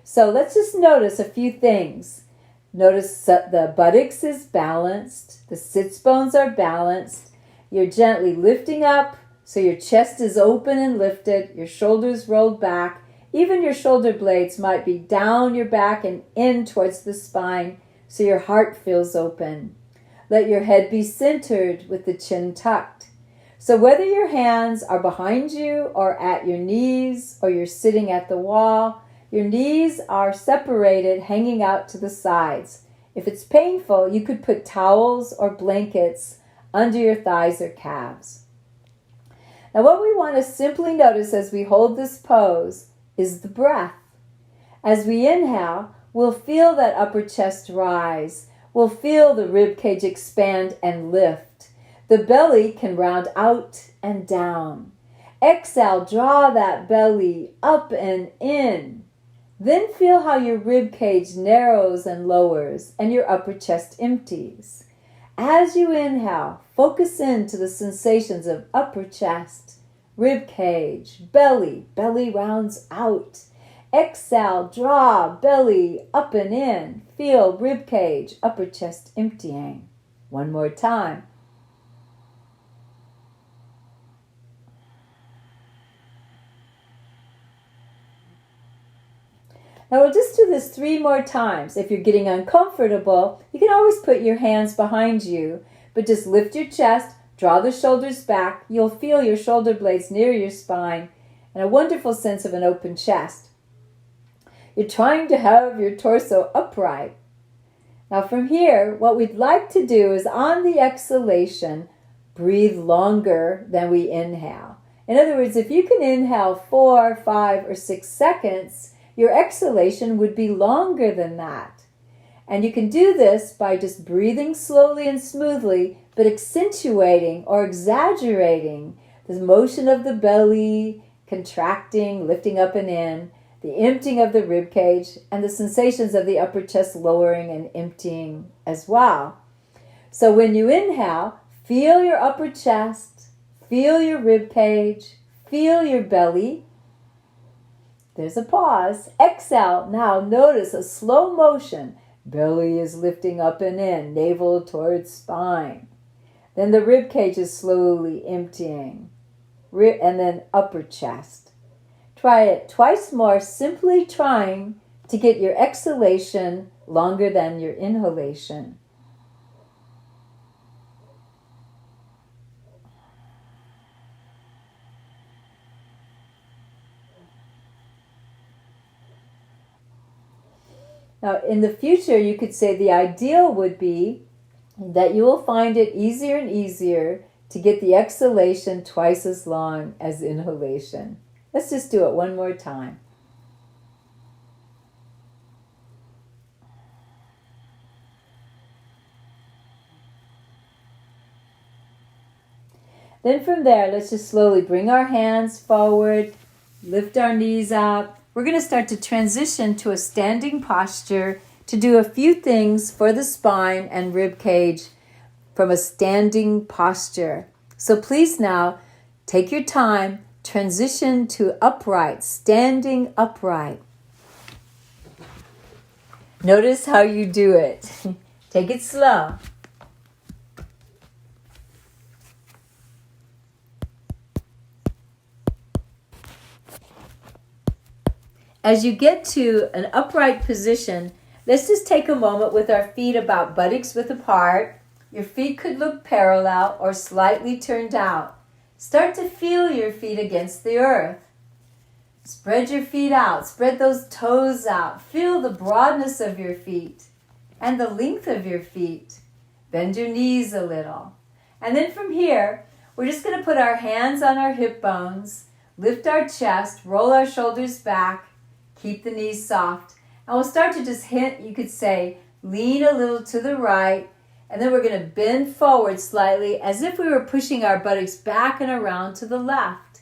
So let's just notice a few things. Notice the buttocks is balanced, the sits bones are balanced. You're gently lifting up, so your chest is open and lifted, your shoulders rolled back. Even your shoulder blades might be down your back and in towards the spine, so your heart feels open. Let your head be centered with the chin tucked. So whether your hands are behind you or at your knees or you're sitting at the wall, your knees are separated, hanging out to the sides. If it's painful, you could put towels or blankets under your thighs or calves. Now what we want to simply notice as we hold this pose is the breath. As we inhale, we'll feel that upper chest rise. We'll feel the rib cage expand and lift. The belly can round out and down. Exhale, draw that belly up and in. Then feel how your rib cage narrows and lowers and your upper chest empties. As you inhale, focus into the sensations of upper chest, rib cage, belly rounds out. Exhale, draw belly up and in. Feel rib cage, upper chest emptying. One more time. Now we'll just do this 3 more times. If you're getting uncomfortable, you can always put your hands behind you, but just lift your chest, draw the shoulders back. You'll feel your shoulder blades near your spine and a wonderful sense of an open chest. You're trying to have your torso upright. Now from here, what we'd like to do is on the exhalation, breathe longer than we inhale. In other words, if you can inhale 4, 5, or 6 seconds, your exhalation would be longer than that. And you can do this by just breathing slowly and smoothly, but accentuating or exaggerating the motion of the belly, contracting, lifting up and in, the emptying of the rib cage, and the sensations of the upper chest lowering and emptying as well. So when you inhale, feel your upper chest, feel your rib cage, feel your belly. There's a pause. Exhale. Now notice a slow motion. Belly is lifting up and in, navel towards spine. Then the rib cage is slowly emptying. And then upper chest. Try it twice more, simply trying to get your exhalation longer than your inhalation. Now, in the future, you could say the ideal would be that you will find it easier and easier to get the exhalation twice as long as inhalation. Let's just do it one more time. Then from there, let's just slowly bring our hands forward, lift our knees up. We're going to start to transition to a standing posture to do a few things for the spine and rib cage from a standing posture. So please now take your time, transition to upright, standing upright. Notice how you do it. Take it slow. As you get to an upright position, let's just take a moment with our feet about buttocks width apart. Your feet could look parallel or slightly turned out. Start to feel your feet against the earth. Spread your feet out. Spread those toes out. Feel the broadness of your feet and the length of your feet. Bend your knees a little. And then from here, we're just going to put our hands on our hip bones, lift our chest, roll our shoulders back, keep the knees soft. And we'll start to just hint, you could say, lean a little to the right. And then we're going to bend forward slightly as if we were pushing our buttocks back and around to the left.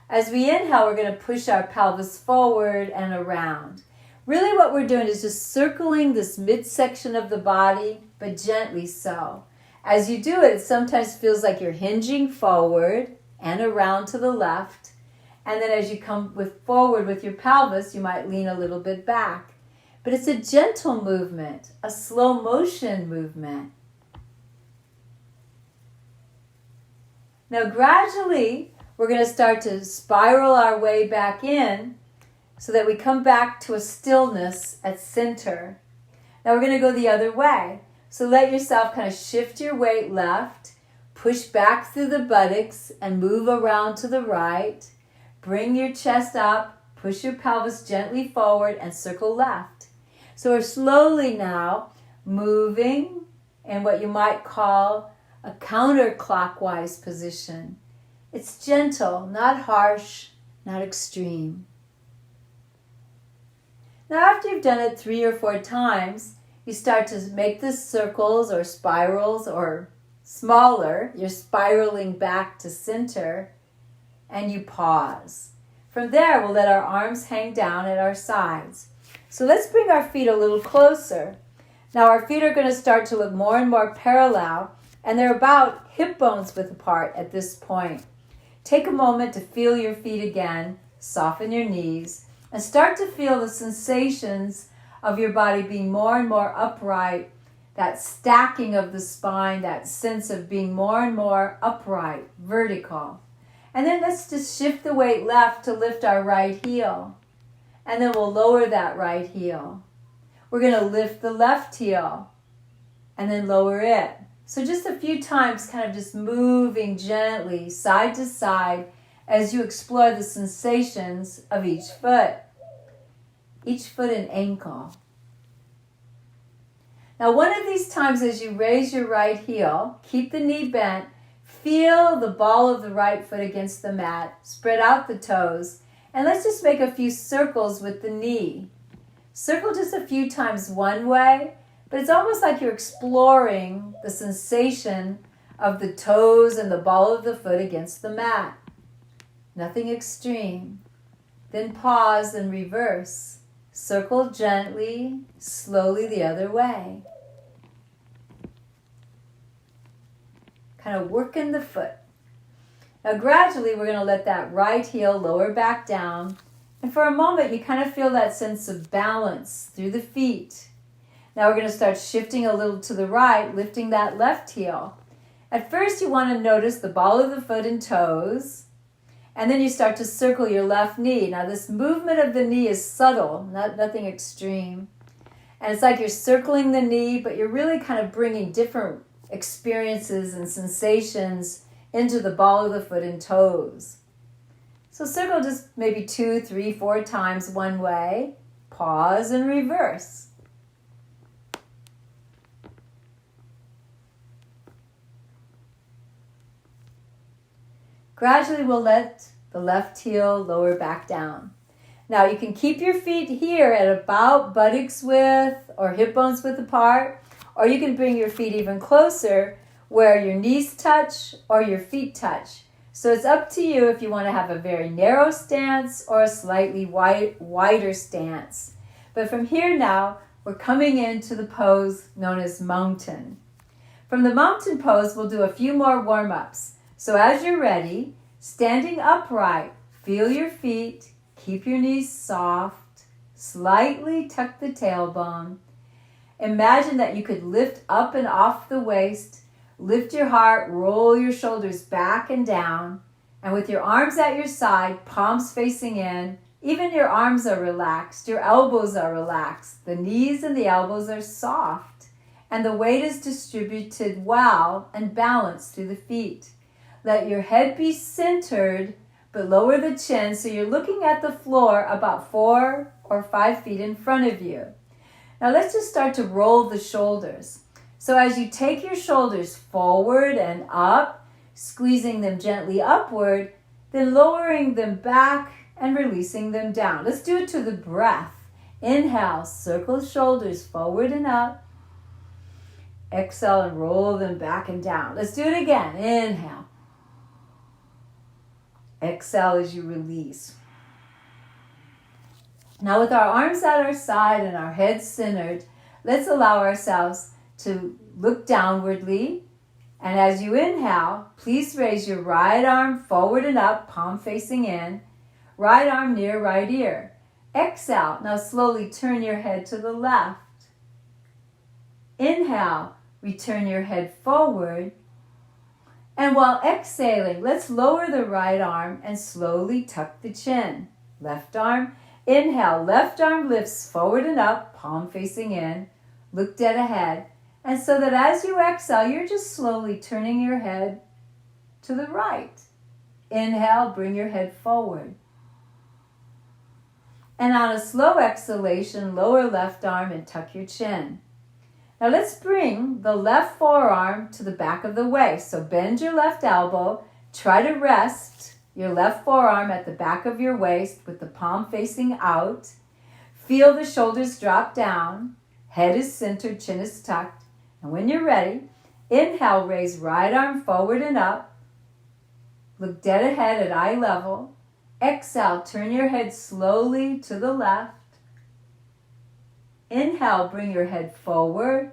As we inhale, we're going to push our pelvis forward and around. Really what we're doing is just circling this midsection of the body, but gently so. As you do it, it sometimes feels like you're hinging forward and around to the left. And then as you come forward with your pelvis, you might lean a little bit back. But it's a gentle movement, a slow motion movement. Now gradually, we're going to start to spiral our way back in so that we come back to a stillness at center. Now we're going to go the other way. So let yourself kind of shift your weight left, push back through the buttocks and move around to the right. Bring your chest up, push your pelvis gently forward and circle left. So we're slowly now moving in what you might call a counterclockwise position. It's gentle, not harsh, not extreme. Now after you've done it 3 or 4 times, you start to make the circles or spirals or smaller. You're spiraling back to center and you pause. From there, we'll let our arms hang down at our sides. So let's bring our feet a little closer. Now our feet are going to start to look more and more parallel, and they're about hip bones width apart at this point. Take a moment to feel your feet again, soften your knees, and start to feel the sensations of your body being more and more upright, that stacking of the spine, that sense of being more and more upright, vertical. And then let's just shift the weight left to lift our right heel. And then we'll lower that right heel. We're going to lift the left heel and then lower it. So just a few times, kind of just moving gently side to side as you explore the sensations of each foot and ankle. Now one of these times as you raise your right heel, keep the knee bent, feel the ball of the right foot against the mat, spread out the toes, and let's just make a few circles with the knee. Circle just a few times one way, but it's almost like you're exploring the sensation of the toes and the ball of the foot against the mat. Nothing extreme. Then pause and reverse. Circle gently, slowly the other way. Kind of working the foot. Now gradually we're going to let that right heel lower back down. And for a moment you kind of feel that sense of balance through the feet. Now we're going to start shifting a little to the right, lifting that left heel. At first you want to notice the ball of the foot and toes. And then you start to circle your left knee. Now this movement of the knee is subtle, nothing extreme. And it's like you're circling the knee, but you're really kind of bringing different experiences and sensations into the ball of the foot and toes. So circle just maybe 2, 3, 4 times one way. Pause and reverse. Gradually we'll let the left heel lower back down. Now you can keep your feet here at about buttocks width or hip bones width apart, or you can bring your feet even closer where your knees touch or your feet touch. So it's up to you if you want to have a very narrow stance or a slightly wider stance. But from here now, we're coming into the pose known as mountain. From the mountain pose, we'll do a few more warm-ups. So as you're ready, standing upright, feel your feet, keep your knees soft, slightly tuck the tailbone. Imagine that you could lift up and off the waist, lift your heart, roll your shoulders back and down, and with your arms at your side, palms facing in, even your arms are relaxed, your elbows are relaxed, the knees and the elbows are soft, and the weight is distributed well and balanced through the feet. Let your head be centered, but lower the chin so you're looking at the floor about 4 or 5 feet in front of you. Now let's just start to roll the shoulders. So as you take your shoulders forward and up, squeezing them gently upward, then lowering them back and releasing them down. Let's do it to the breath. Inhale, circle shoulders forward and up. Exhale and roll them back and down. Let's do it again. Inhale. Exhale as you release. Now with our arms at our side and our heads centered, let's allow ourselves to look downwardly. And as you inhale, please raise your right arm forward and up, palm facing in. Right arm near right ear. Exhale. Now slowly turn your head to the left. Inhale. Return your head forward. And while exhaling, let's lower the right arm and slowly tuck the chin. Left arm. Inhale. Left arm lifts forward and up, palm facing in. Look dead ahead. And so that as you exhale, you're just slowly turning your head to the right. Inhale, bring your head forward. And on a slow exhalation, lower left arm and tuck your chin. Now let's bring the left forearm to the back of the waist. So bend your left elbow, Try to rest your left forearm at the back of your waist with the palm facing out. Feel the shoulders drop down. Head is centered, chin is tucked. And when you're ready, inhale, raise right arm forward and up. Look dead ahead at eye level. Exhale, turn your head slowly to the left. Inhale, bring your head forward.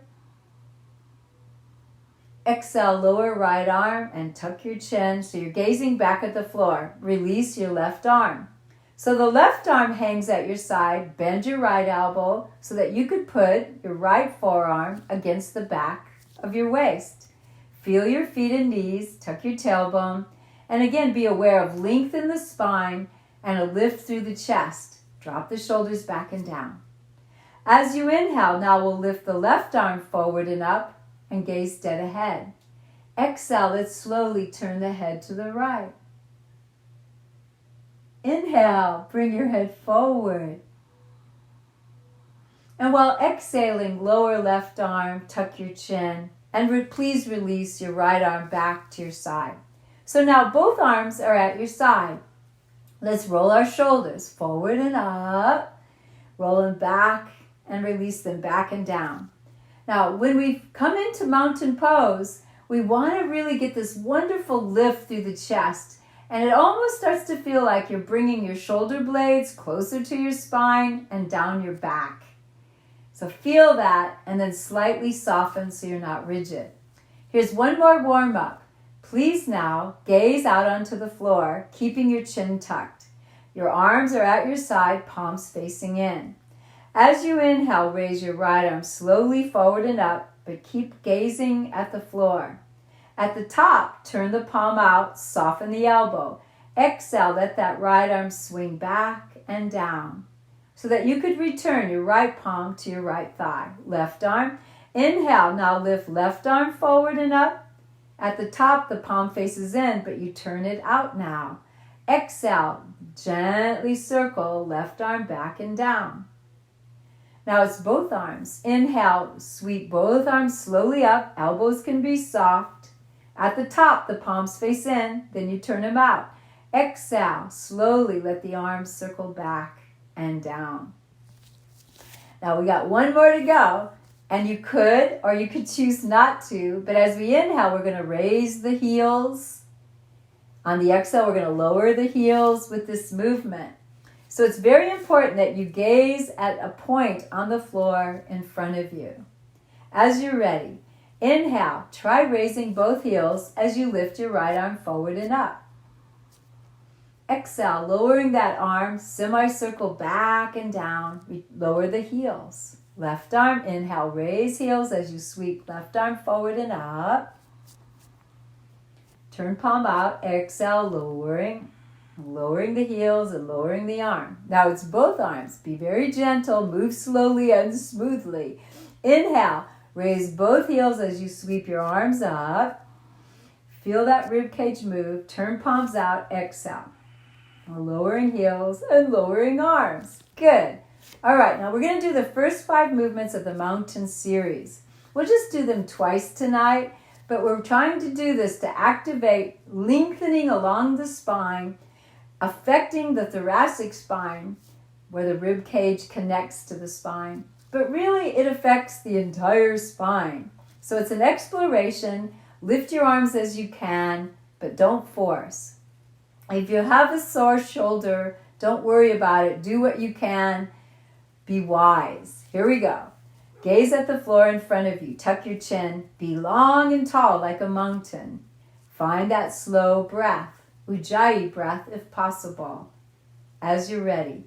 Exhale, lower right arm and tuck your chin so you're gazing back at the floor. Release your left arm. So the left arm hangs at your side. Bend your right elbow so that you could put your right forearm against the back of your waist. Feel your feet and knees, tuck your tailbone, and again be aware of length in the spine and a lift through the chest. Drop the shoulders back and down. As you inhale, now we'll lift the left arm forward and up and gaze dead ahead. Exhale, let's slowly turn the head to the right. Inhale, bring your head forward. And while exhaling, lower left arm, tuck your chin, and please release your right arm back to your side. So now both arms are at your side. Let's roll our shoulders forward and up, roll them back and release them back and down. Now, when we come into mountain pose, we want to really get this wonderful lift through the chest. And it almost starts to feel like you're bringing your shoulder blades closer to your spine and down your back. So feel that and then slightly soften so you're not rigid. Here's one more warm-up. Please now gaze out onto the floor, keeping your chin tucked. Your arms are at your side, palms facing in. As you inhale, raise your right arm slowly forward and up, but keep gazing at the floor. At the top, turn the palm out, soften the elbow. Exhale, let that right arm swing back and down so that you could return your right palm to your right thigh. Left arm, inhale, now lift left arm forward and up. At the top, the palm faces in, but you turn it out now. Exhale, gently circle left arm back and down. Now it's both arms. Inhale, sweep both arms slowly up. Elbows can be soft. At the top, the palms face in. Then you turn them out. Exhale, slowly let the arms circle back and down. Now we got one more to go. And you could, or you could choose not to. But as we inhale, we're going to raise the heels. On the exhale, we're going to lower the heels with this movement. So it's very important that you gaze at a point on the floor in front of you. As you're ready, inhale, try raising both heels as you lift your right arm forward and up. Exhale, lowering that arm, semicircle back and down, lower the heels. Left arm, inhale, raise heels as you sweep left arm forward and up. Turn palm out, exhale, lowering the heels and lowering the arm. Now it's both arms. Be very gentle, move slowly and smoothly. Inhale, raise both heels as you sweep your arms up. Feel that rib cage move. Turn palms out, exhale. Lowering heels and lowering arms. Good. All right, now we're going to do the first 5 movements of the mountain series. We'll just do them twice tonight, but we're trying to do this to activate lengthening along the spine, affecting the thoracic spine where the rib cage connects to the spine. But really, it affects the entire spine. So it's an exploration. Lift your arms as you can, but don't force. If you have a sore shoulder, don't worry about it. Do what you can. Be wise. Here we go. Gaze at the floor in front of you. Tuck your chin. Be long and tall like a mountain. Find that slow breath. Ujjayi breath if possible. As you're ready.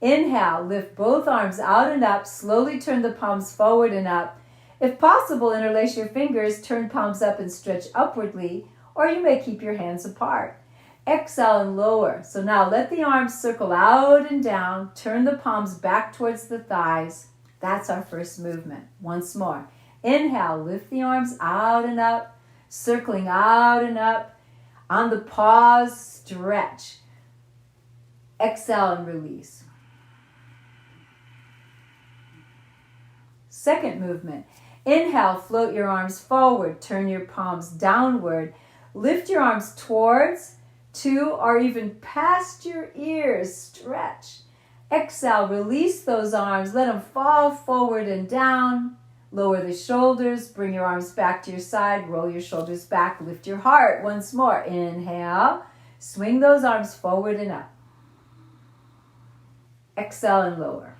Inhale, lift both arms out and up. Slowly turn the palms forward and up. If possible, interlace your fingers. Turn palms up and stretch upwardly, or you may keep your hands apart. Exhale and lower. So now let the arms circle out and down. Turn the palms back towards the thighs. That's our first movement. Once more. Inhale, lift the arms out and up, circling out and up. On the pause, stretch. Exhale and release. Second movement. Inhale, float your arms forward. Turn your palms downward. Lift your arms towards, to, or even past your ears. Stretch. Exhale, release those arms. Let them fall forward and down. Lower the shoulders. Bring your arms back to your side. Roll your shoulders back. Lift your heart once more. Inhale. Swing those arms forward and up. Exhale and lower.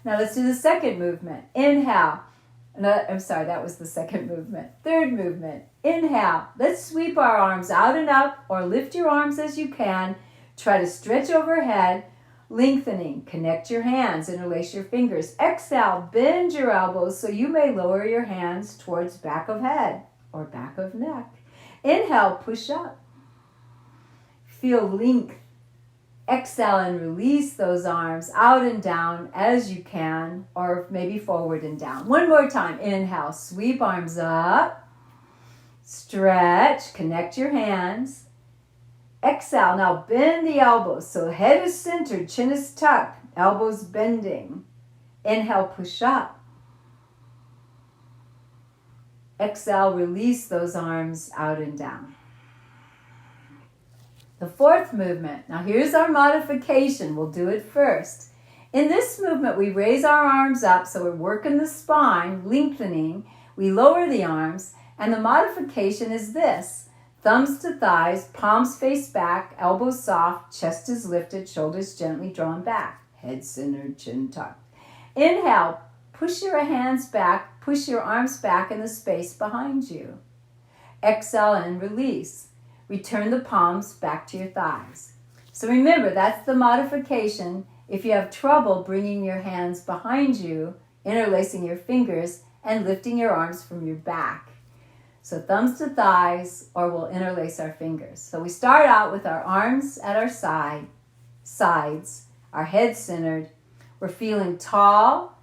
Now let's do the second movement. Inhale. No, I'm sorry, that was the second movement. Third movement. Inhale. Let's sweep our arms out and up, or lift your arms as you can. Try to stretch overhead, lengthening. Connect your hands, interlace your fingers. Exhale, bend your elbows so you may lower your hands towards back of head or back of neck. Inhale, push up. Feel length. Exhale and release those arms out and down as you can, or maybe forward and down. One more time. Inhale, sweep arms up. Stretch, connect your hands. Exhale, now bend the elbows. So head is centered, chin is tucked, elbows bending. Inhale, push up. Exhale, release those arms out and down. The fourth movement. Now here's our modification. We'll do it first. In this movement, we raise our arms up, so we're working the spine, lengthening. We lower the arms, and the modification is this. Thumbs to thighs, palms face back, elbows soft, chest is lifted, shoulders gently drawn back, head centered, chin tucked. Inhale, push your hands back, push your arms back in the space behind you. Exhale and release. Return the palms back to your thighs. So remember, that's the modification. If you have trouble bringing your hands behind you, interlacing your fingers, and lifting your arms from your back. So thumbs to thighs, or we'll interlace our fingers. So we start out with our arms at our sides, our head centered. We're feeling tall,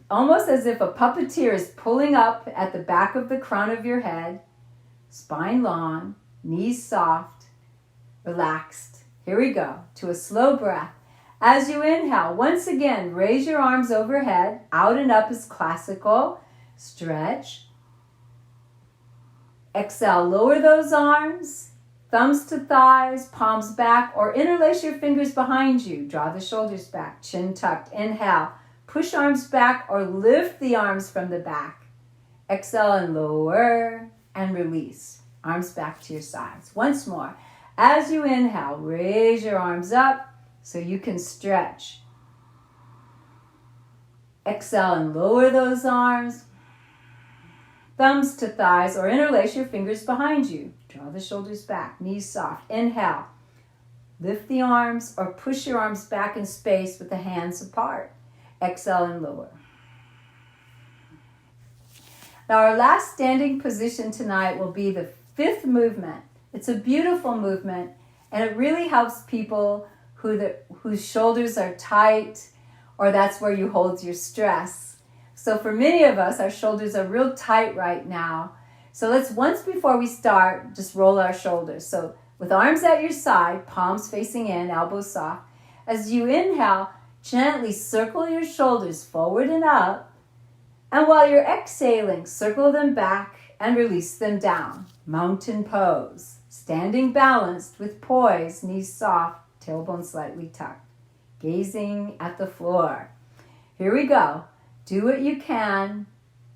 almost as if a puppeteer is pulling up at the back of the crown of your head, spine long, knees soft, relaxed. Here we go, to a slow breath. As you inhale, once again, raise your arms overhead. Out and up is classical. Stretch. Exhale, lower those arms. Thumbs to thighs, palms back, or interlace your fingers behind you. Draw the shoulders back, chin tucked. Inhale, push arms back or lift the arms from the back. Exhale and lower and release. Arms back to your sides. Once more. As you inhale, raise your arms up so you can stretch. Exhale and lower those arms. Thumbs to thighs or interlace your fingers behind you. Draw the shoulders back, knees soft. Inhale. Lift the arms or push your arms back in space with the hands apart. Exhale and lower. Now our last standing position tonight will be the fifth movement. It's a beautiful movement, and it really helps people whose shoulders are tight, or that's where you hold your stress. So for many of us, our shoulders are real tight right now. So let's, once before we start, just roll our shoulders. So with arms at your side, palms facing in, elbows soft. As you inhale, gently circle your shoulders forward and up. And while you're exhaling, circle them back and release them down. Mountain pose. Standing balanced with poise, knees soft, tailbone slightly tucked. Gazing at the floor. Here we go. Do what you can.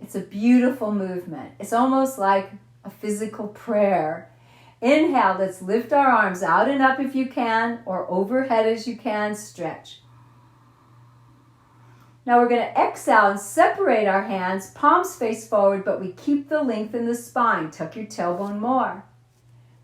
It's a beautiful movement. It's almost like a physical prayer. Inhale, let's lift our arms out and up if you can, or overhead as you can. Stretch. Now we're going to exhale and separate our hands, palms face forward, but we keep the length in the spine. Tuck your tailbone more.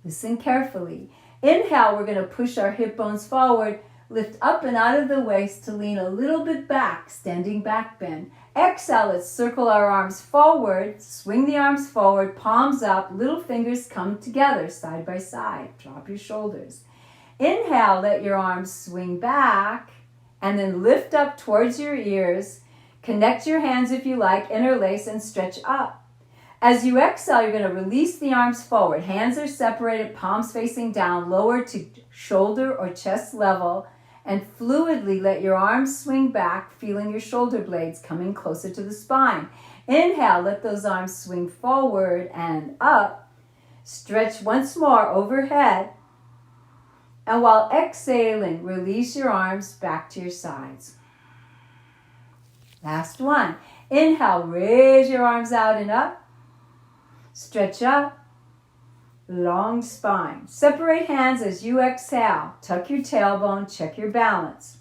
Listen carefully. Inhale, we're going to push our hip bones forward, lift up and out of the waist to lean a little bit back, standing back bend. Exhale, let's circle our arms forward, swing the arms forward, palms up, little fingers come together, side by side. Drop your shoulders. Inhale, let your arms swing back, and then lift up towards your ears. Connect your hands if you like, interlace and stretch up. As you exhale, you're going to release the arms forward. Hands are separated, palms facing down, lower to shoulder or chest level. And fluidly let your arms swing back, feeling your shoulder blades coming closer to the spine. Inhale, let those arms swing forward and up. Stretch once more overhead. And while exhaling, release your arms back to your sides. Last one. Inhale, raise your arms out and up. Stretch up. Long spine. Separate hands as you exhale. Tuck your tailbone, check your balance.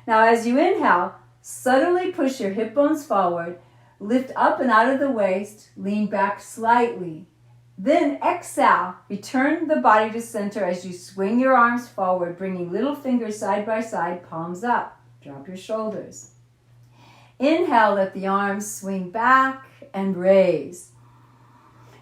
Now as you inhale, subtly push your hip bones forward, lift up and out of the waist, lean back slightly. Then exhale, return the body to center as you swing your arms forward, bringing little fingers side by side, palms up. Drop your shoulders. Inhale, let the arms swing back and raise.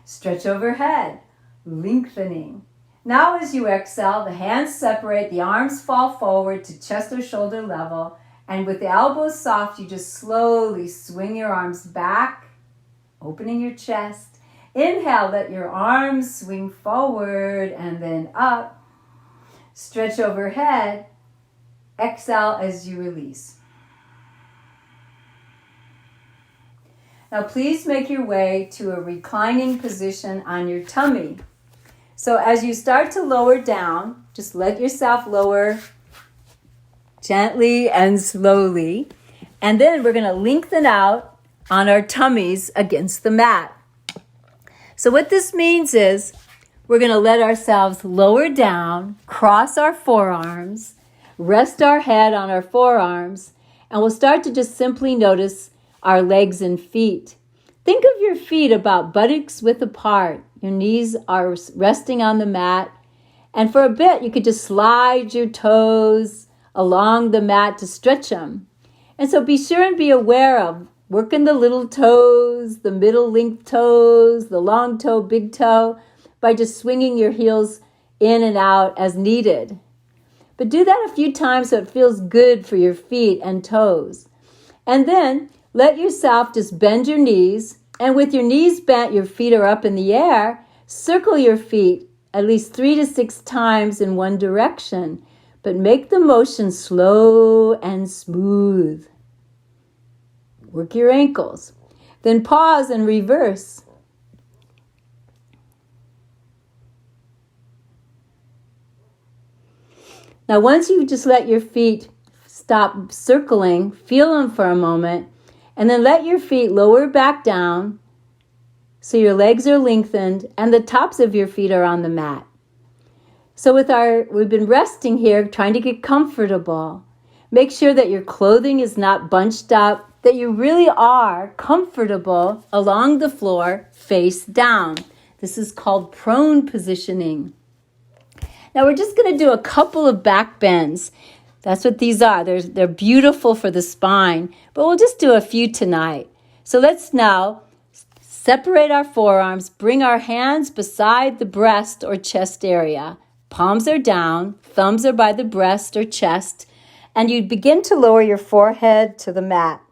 Stretch overhead, lengthening. Now as you exhale, the hands separate, the arms fall forward to chest or shoulder level, and with the elbows soft, you just slowly swing your arms back, opening your chest. Inhale, let your arms swing forward and then up. Stretch overhead. Exhale as you release. Now please make your way to a reclining position on your tummy. So as you start to lower down, just let yourself lower gently and slowly. And then we're going to lengthen out on our tummies against the mat. So what this means is we're going to let ourselves lower down, cross our forearms, rest our head on our forearms, and we'll start to just simply notice our legs and feet. Think of your feet about buttocks width apart. Your knees are resting on the mat. And for a bit, you could just slide your toes along the mat to stretch them. And so be sure and be aware of working the little toes, the middle length toes, the long toe, big toe, by just swinging your heels in and out as needed. But do that a few times so it feels good for your feet and toes. And then let yourself just bend your knees, and with your knees bent, your feet are up in the air. Circle your feet at least 3 to 6 times in one direction, but make the motion slow and smooth. Work your ankles. Then pause and reverse. Now once you just let your feet stop circling, feel them for a moment, and then let your feet lower back down so your legs are lengthened and the tops of your feet are on the mat. So we've been resting here, trying to get comfortable. Make sure that your clothing is not bunched up, that you really are comfortable along the floor, face down. This is called prone positioning. Now we're just going to do a couple of back bends. That's what these are. They're beautiful for the spine, but we'll just do a few tonight. So let's now separate our forearms, bring our hands beside the breast or chest area. Palms are down, thumbs are by the breast or chest, and you begin to lower your forehead to the mat.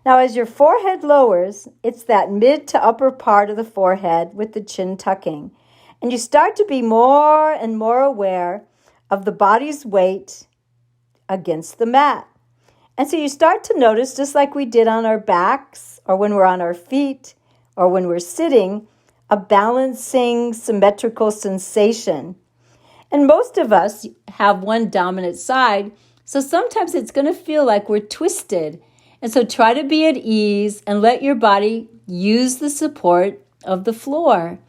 Now as your forehead lowers, it's that mid to upper part of the forehead with the chin tucking. And you start to be more and more aware of the body's weight against the mat. And so you start to notice, just like we did on our backs or when we're on our feet or when we're sitting, a balancing, symmetrical sensation. And most of us have one dominant side, so sometimes it's going to feel like we're twisted. And so try to be at ease and let your body use the support of the floor.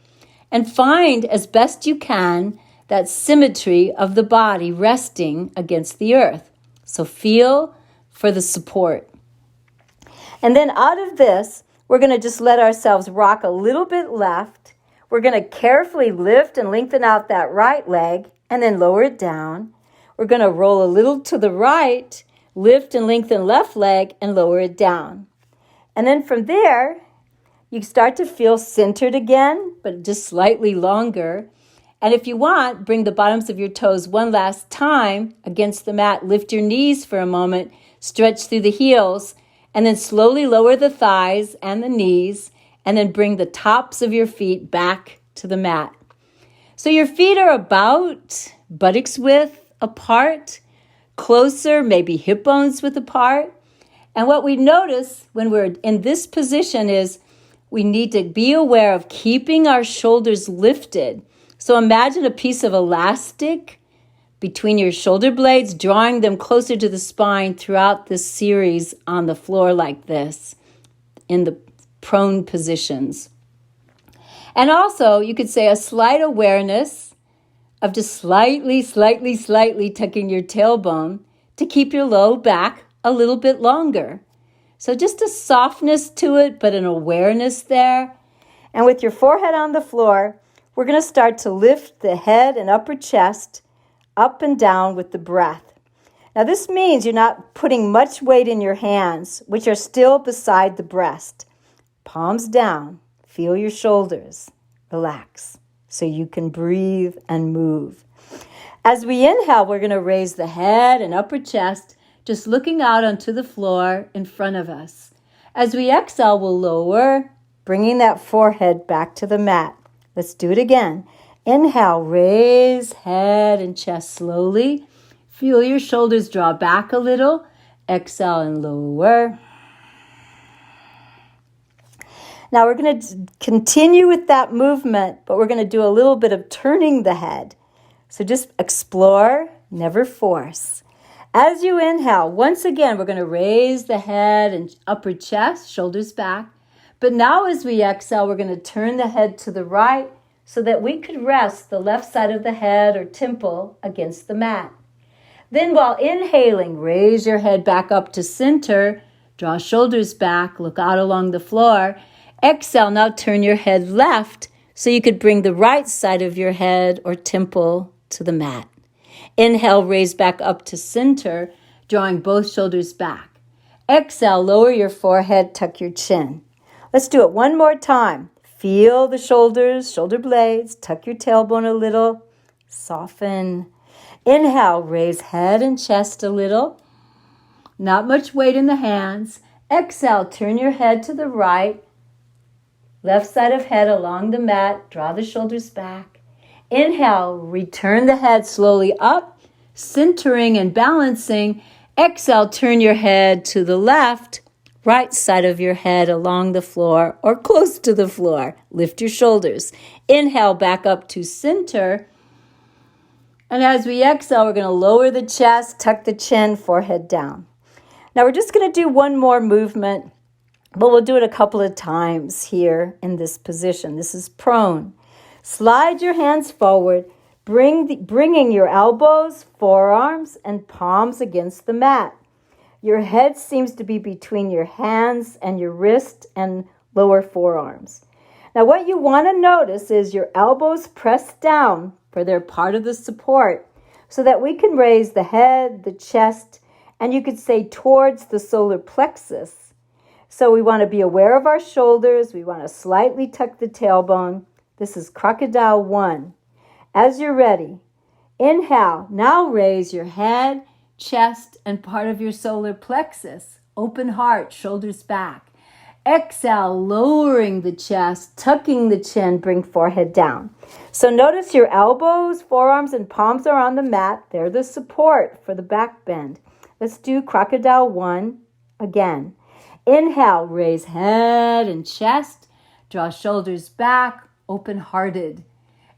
And find as best you can that symmetry of the body resting against the earth. So feel for the support. And then out of this, we're going to just let ourselves rock a little bit left. We're going to carefully lift and lengthen out that right leg and then lower it down. We're going to roll a little to the right, lift and lengthen left leg and lower it down. And then from there, you start to feel centered again, but just slightly longer. And if you want, bring the bottoms of your toes one last time against the mat. Lift your knees for a moment, stretch through the heels, and then slowly lower the thighs and the knees, and then bring the tops of your feet back to the mat. So your feet are about buttocks width apart, closer, maybe hip bones width apart. And what we notice when we're in this position is we need to be aware of keeping our shoulders lifted. So imagine a piece of elastic between your shoulder blades, drawing them closer to the spine throughout this series on the floor like this, in the prone positions. And also, you could say a slight awareness of just slightly tucking your tailbone to keep your low back a little bit longer. So just a softness to it, but an awareness there. And with your forehead on the floor, we're going to start to lift the head and upper chest up and down with the breath. Now this means you're not putting much weight in your hands, which are still beside the breast. Palms down, feel your shoulders, relax, so you can breathe and move. As we inhale, we're going to raise the head and upper chest, just looking out onto the floor in front of us. As we exhale, we'll lower, bringing that forehead back to the mat. Let's do it again. Inhale, raise head and chest slowly. Feel your shoulders draw back a little. Exhale and lower. Now we're going to continue with that movement, but we're going to do a little bit of turning the head. So just explore, never force. As you inhale, once again, we're going to raise the head and upper chest, shoulders back. But now as we exhale, we're going to turn the head to the right so that we could rest the left side of the head or temple against the mat. Then while inhaling, raise your head back up to center, draw shoulders back, look out along the floor. Exhale, now turn your head left so you could bring the right side of your head or temple to the mat. Inhale, raise back up to center, drawing both shoulders back. Exhale, lower your forehead, tuck your chin. Let's do it one more time. Feel the shoulders, shoulder blades, tuck your tailbone a little, soften. Inhale, raise head and chest a little. Not much weight in the hands. Exhale, turn your head to the right. Left side of head along the mat, draw the shoulders back. Inhale, return the head slowly up, centering and balancing. Exhale, turn your head to the left, right side of your head along the floor or close to the floor. Lift your shoulders. Inhale, back up to center. And as we exhale, we're going to lower the chest, tuck the chin, forehead down. Now we're just going to do one more movement, but we'll do it a couple of times here in this position. This is prone. Slide your hands forward, bringing your elbows, forearms, and palms against the mat. Your head seems to be between your hands and your wrist and lower forearms. Now what you want to notice is your elbows pressed down, for they're part of the support, so that we can raise the head, the chest, and you could say towards the solar plexus. So we want to be aware of our shoulders. We want to slightly tuck the tailbone. This is Crocodile 1. As you're ready, inhale. Now raise your head, chest, and part of your solar plexus. Open heart, shoulders back. Exhale, lowering the chest, tucking the chin, bring forehead down. So notice your elbows, forearms, and palms are on the mat. They're the support for the back bend. Let's do Crocodile 1 again. Inhale, raise head and chest, draw shoulders back, open-hearted.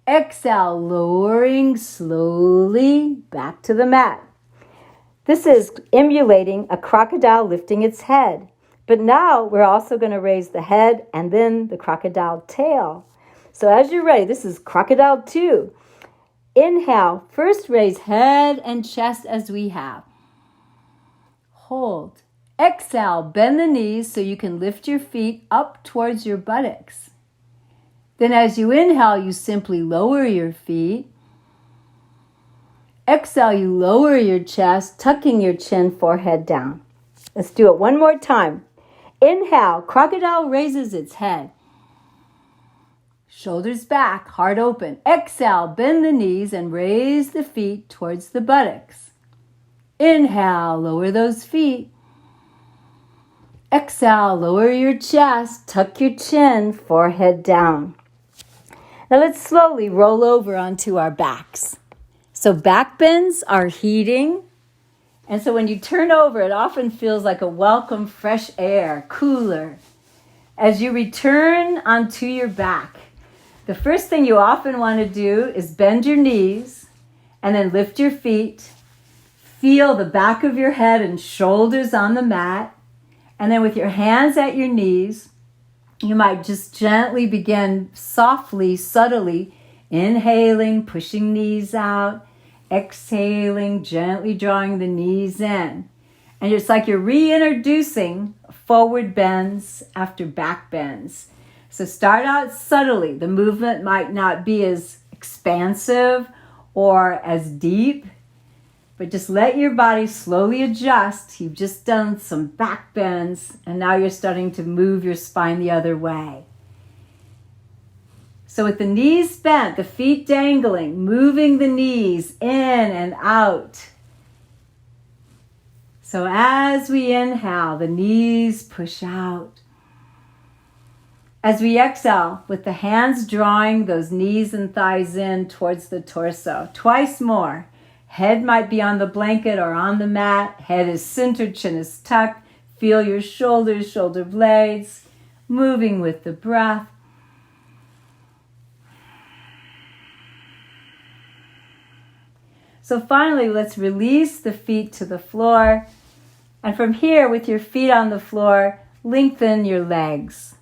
Exhale, lowering slowly back to the mat. This is emulating a crocodile lifting its head. But now we're also going to raise the head and then the crocodile tail. So as you're ready, this is Crocodile 2. Inhale, first raise head and chest as we have. Hold. Exhale, bend the knees so you can lift your feet up towards your buttocks. Then as you inhale, you simply lower your feet. Exhale, you lower your chest, tucking your chin, forehead down. Let's do it one more time. Inhale, crocodile raises its head. Shoulders back, heart open. Exhale, bend the knees and raise the feet towards the buttocks. Inhale, lower those feet. Exhale, lower your chest, tuck your chin, forehead down. Now let's slowly roll over onto our backs. So back bends are heating. And so when you turn over, it often feels like a welcome fresh air, cooler. As you return onto your back, the first thing you often want to do is bend your knees and then lift your feet. Feel the back of your head and shoulders on the mat. And then with your hands at your knees, you might just gently begin softly, subtly, inhaling, pushing knees out, exhaling, gently drawing the knees in. And it's like you're reintroducing forward bends after back bends. So start out subtly. The movement might not be as expansive or as deep, but just let your body slowly adjust. You've just done some back bends, and now you're starting to move your spine the other way. So with the knees bent, the feet dangling, moving the knees in and out. So as we inhale, the knees push out. As we exhale, with the hands drawing those knees and thighs in towards the torso. Twice more. Head might be on the blanket or on the mat. Head is centered, chin is tucked. Feel your shoulders, shoulder blades, moving with the breath. So finally, let's release the feet to the floor. And from here, with your feet on the floor, lengthen your legs.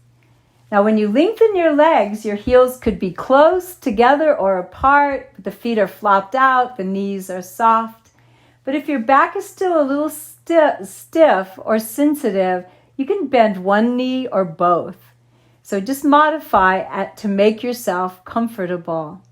Now, when you lengthen your legs, your heels could be close together or apart. The feet are flopped out, the knees are soft. But if your back is still a little stiff or sensitive, you can bend one knee or both. So just modify to make yourself comfortable.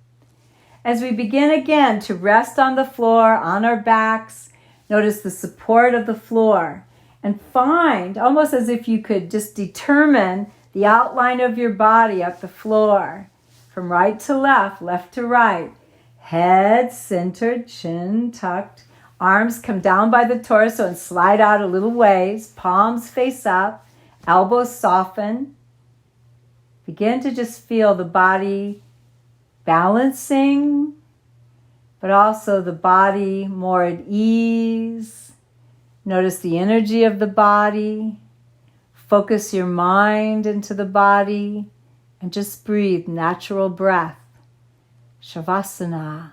As we begin again to rest on the floor, on our backs, notice the support of the floor and find, almost as if you could just determine the outline of your body up the floor, from right to left, left to right. Head centered, chin tucked. Arms come down by the torso and slide out a little ways. Palms face up. Elbows soften. Begin to just feel the body balancing, but also the body more at ease. Notice the energy of the body. Focus your mind into the body and just breathe natural breath. Shavasana,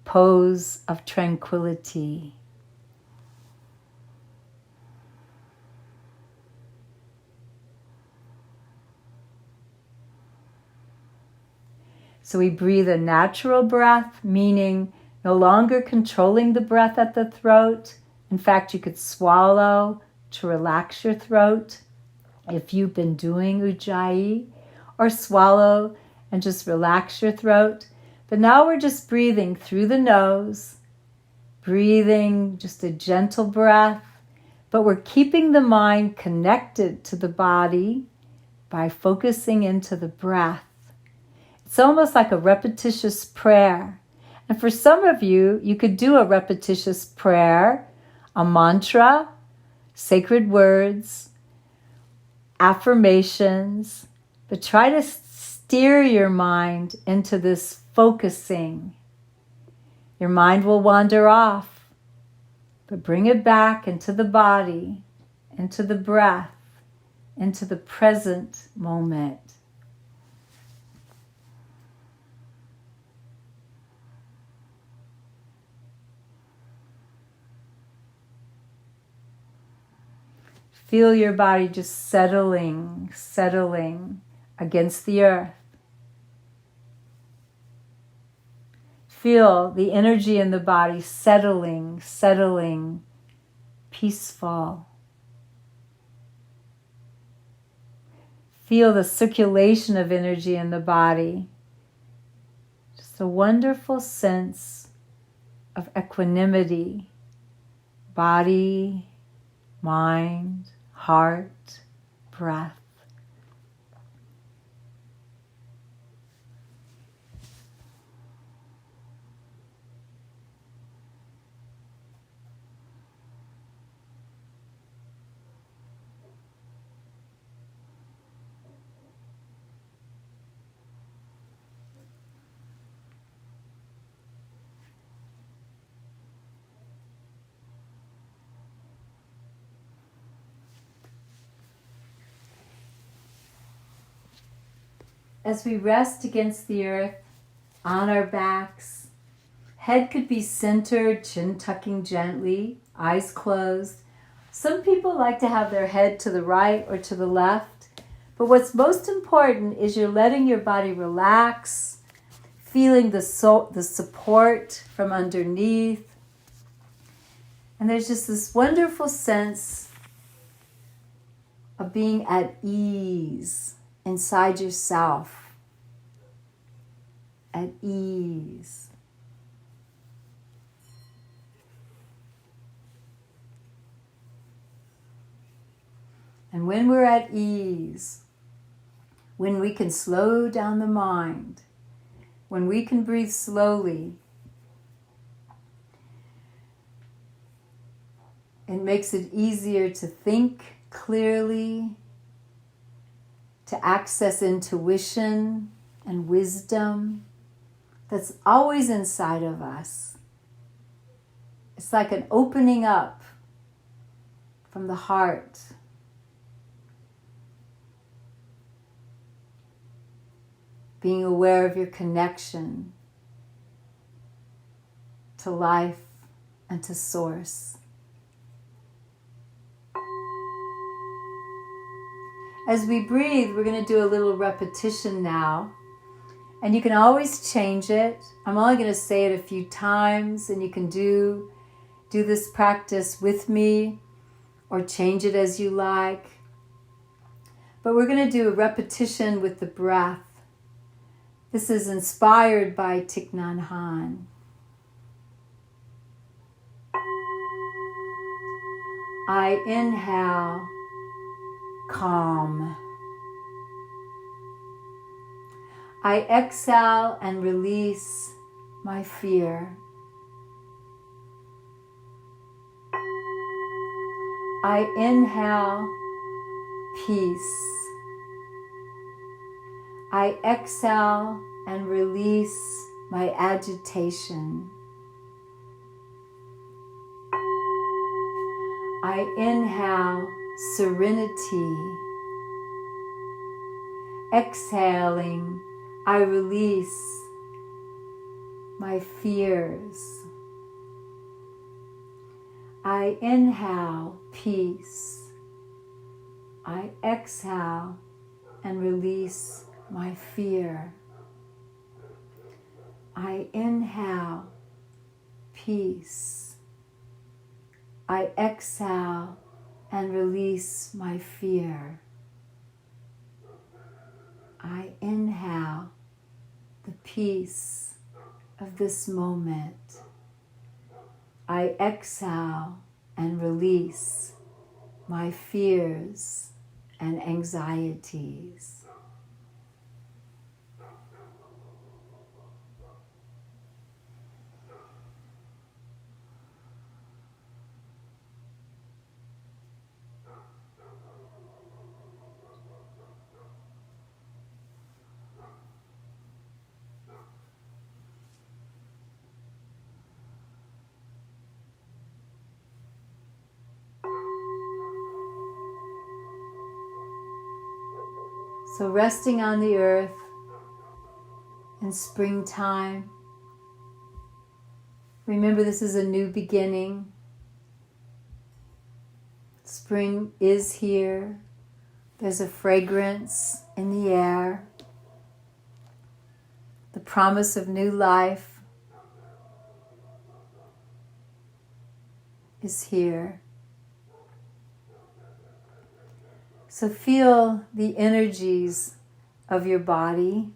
pose of tranquility. So we breathe a natural breath, meaning no longer controlling the breath at the throat. In fact, you could swallow to relax your throat if you've been doing Ujjayi, or swallow and just relax your throat. But now we're just breathing through the nose, breathing just a gentle breath, but we're keeping the mind connected to the body by focusing into the breath. It's almost like a repetitious prayer. And for some of you, you could do a repetitious prayer, a mantra, sacred words, affirmations, but try to steer your mind into this focusing. Your mind will wander off, but bring it back into the body, into the breath, into the present moment. Feel your body just settling against the earth. Feel the energy in the body settling, peaceful. Feel the circulation of energy in the body. Just a wonderful sense of equanimity, body, mind, heart, breath. As we rest against the earth, on our backs, head could be centered, chin tucking gently, eyes closed. Some people like to have their head to the right or to the left, but what's most important is you're letting your body relax, feeling the support from underneath. And there's just this wonderful sense of being at ease inside yourself. At ease. And when we're at ease, when we can slow down the mind, when we can breathe slowly, it makes it easier to think clearly, to access intuition and wisdom that's always inside of us. It's like an opening up from the heart. Being aware of your connection to life and to Source. As we breathe, we're going to do a little repetition now. And you can always change it. I'm only going to say it a few times, and you can do this practice with me or change it as you like. But we're going to do a repetition with the breath. This is inspired by Thich Nhat Hanh. I inhale, calm. I exhale and release my fear. I inhale, peace. I exhale and release my agitation. I inhale serenity. Exhaling, I release my fears. I inhale peace. I exhale and release my fear. I inhale peace. I exhale and release my fear. I inhale the peace of this moment. I exhale and release my fears and anxieties. So resting on the earth in springtime. Remember, this is a new beginning. Spring is here. There's a fragrance in the air. The promise of new life is here. So feel the energies of your body.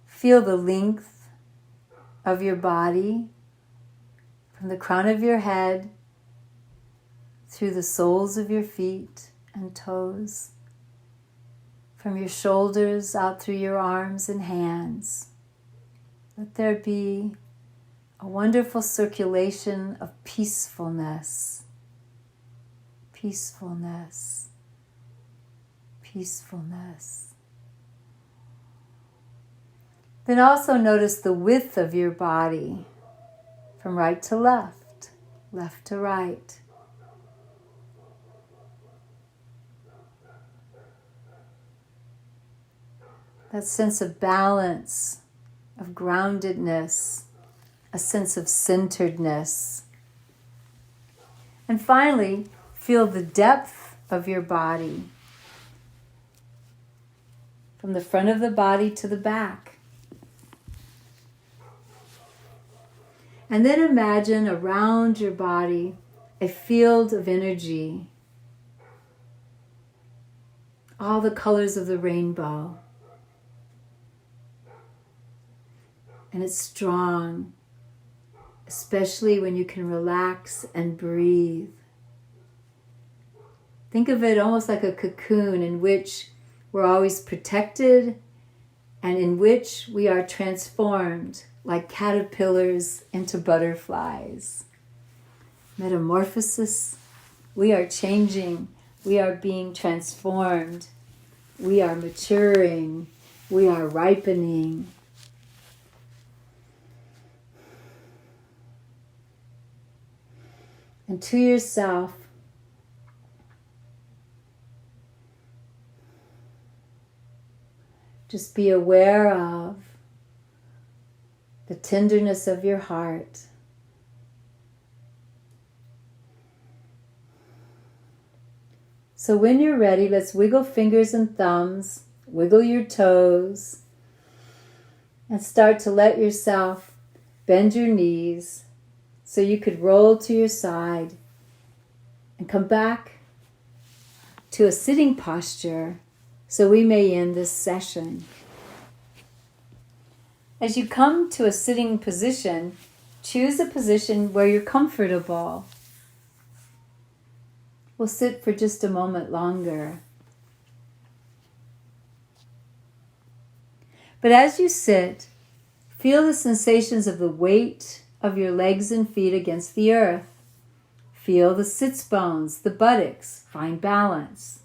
Feel the length of your body from the crown of your head through the soles of your feet and toes, from your shoulders out through your arms and hands. Let there be a wonderful circulation of peacefulness. Peacefulness, peacefulness. Then also notice the width of your body from right to left, left to right. that sense of balance, of groundedness, a sense of centeredness. And finally, feel the depth of your body, from the front of the body to the back. And then imagine around your body a field of energy, all the colors of the rainbow. And it's strong, especially when you can relax and breathe. Think of it almost like a cocoon in which we're always protected and in which we are transformed like caterpillars into butterflies. Metamorphosis, we are changing, we are being transformed, we are maturing, we are ripening. And to yourself, just be aware of the tenderness of your heart. So when you're ready, let's wiggle fingers and thumbs, wiggle your toes, and start to let yourself bend your knees so you could roll to your side and come back to a sitting posture so we may end this session. As you come to a sitting position, choose a position where you're comfortable. We'll sit for just a moment longer. But as you sit, feel the sensations of the weight of your legs and feet against the earth. Feel the sits bones, the buttocks, find balance.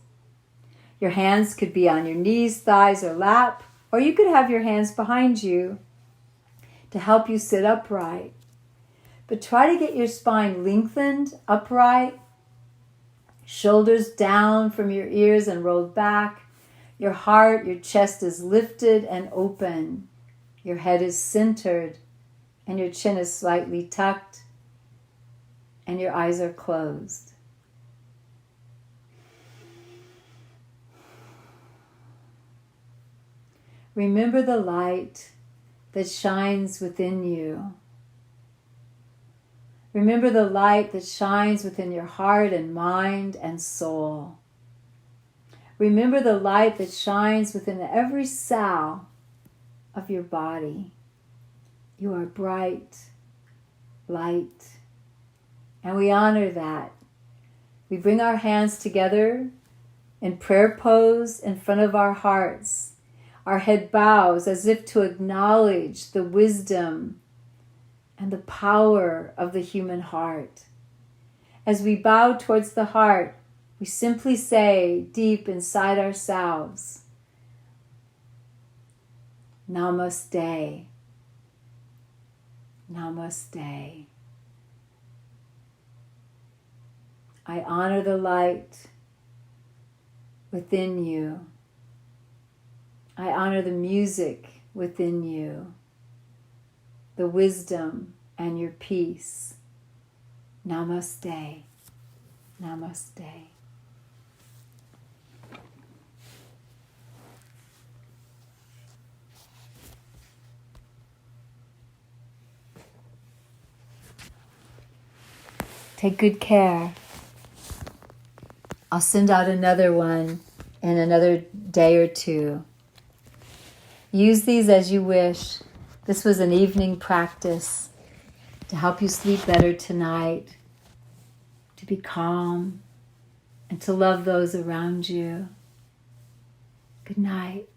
Your hands could be on your knees, thighs, or lap, or you could have your hands behind you to help you sit upright. But try to get your spine lengthened, upright, shoulders down from your ears and rolled back. Your heart, your chest is lifted and open. Your head is centered and your chin is slightly tucked and your eyes are closed. Remember the light that shines within you. Remember the light that shines within your heart and mind and soul. Remember the light that shines within every cell of your body. You are bright light, and we honor that. We bring our hands together in prayer pose in front of our hearts. Our head bows as if to acknowledge the wisdom and the power of the human heart. As we bow towards the heart, we simply say deep inside ourselves, Namaste. Namaste. I honor the light within you. I honor the music within you, the wisdom and your peace. Namaste. Namaste. Take good care. I'll send out another one in another day or two. Use these as you wish. This was an evening practice to help you sleep better tonight, to be calm, and to love those around you. Good night.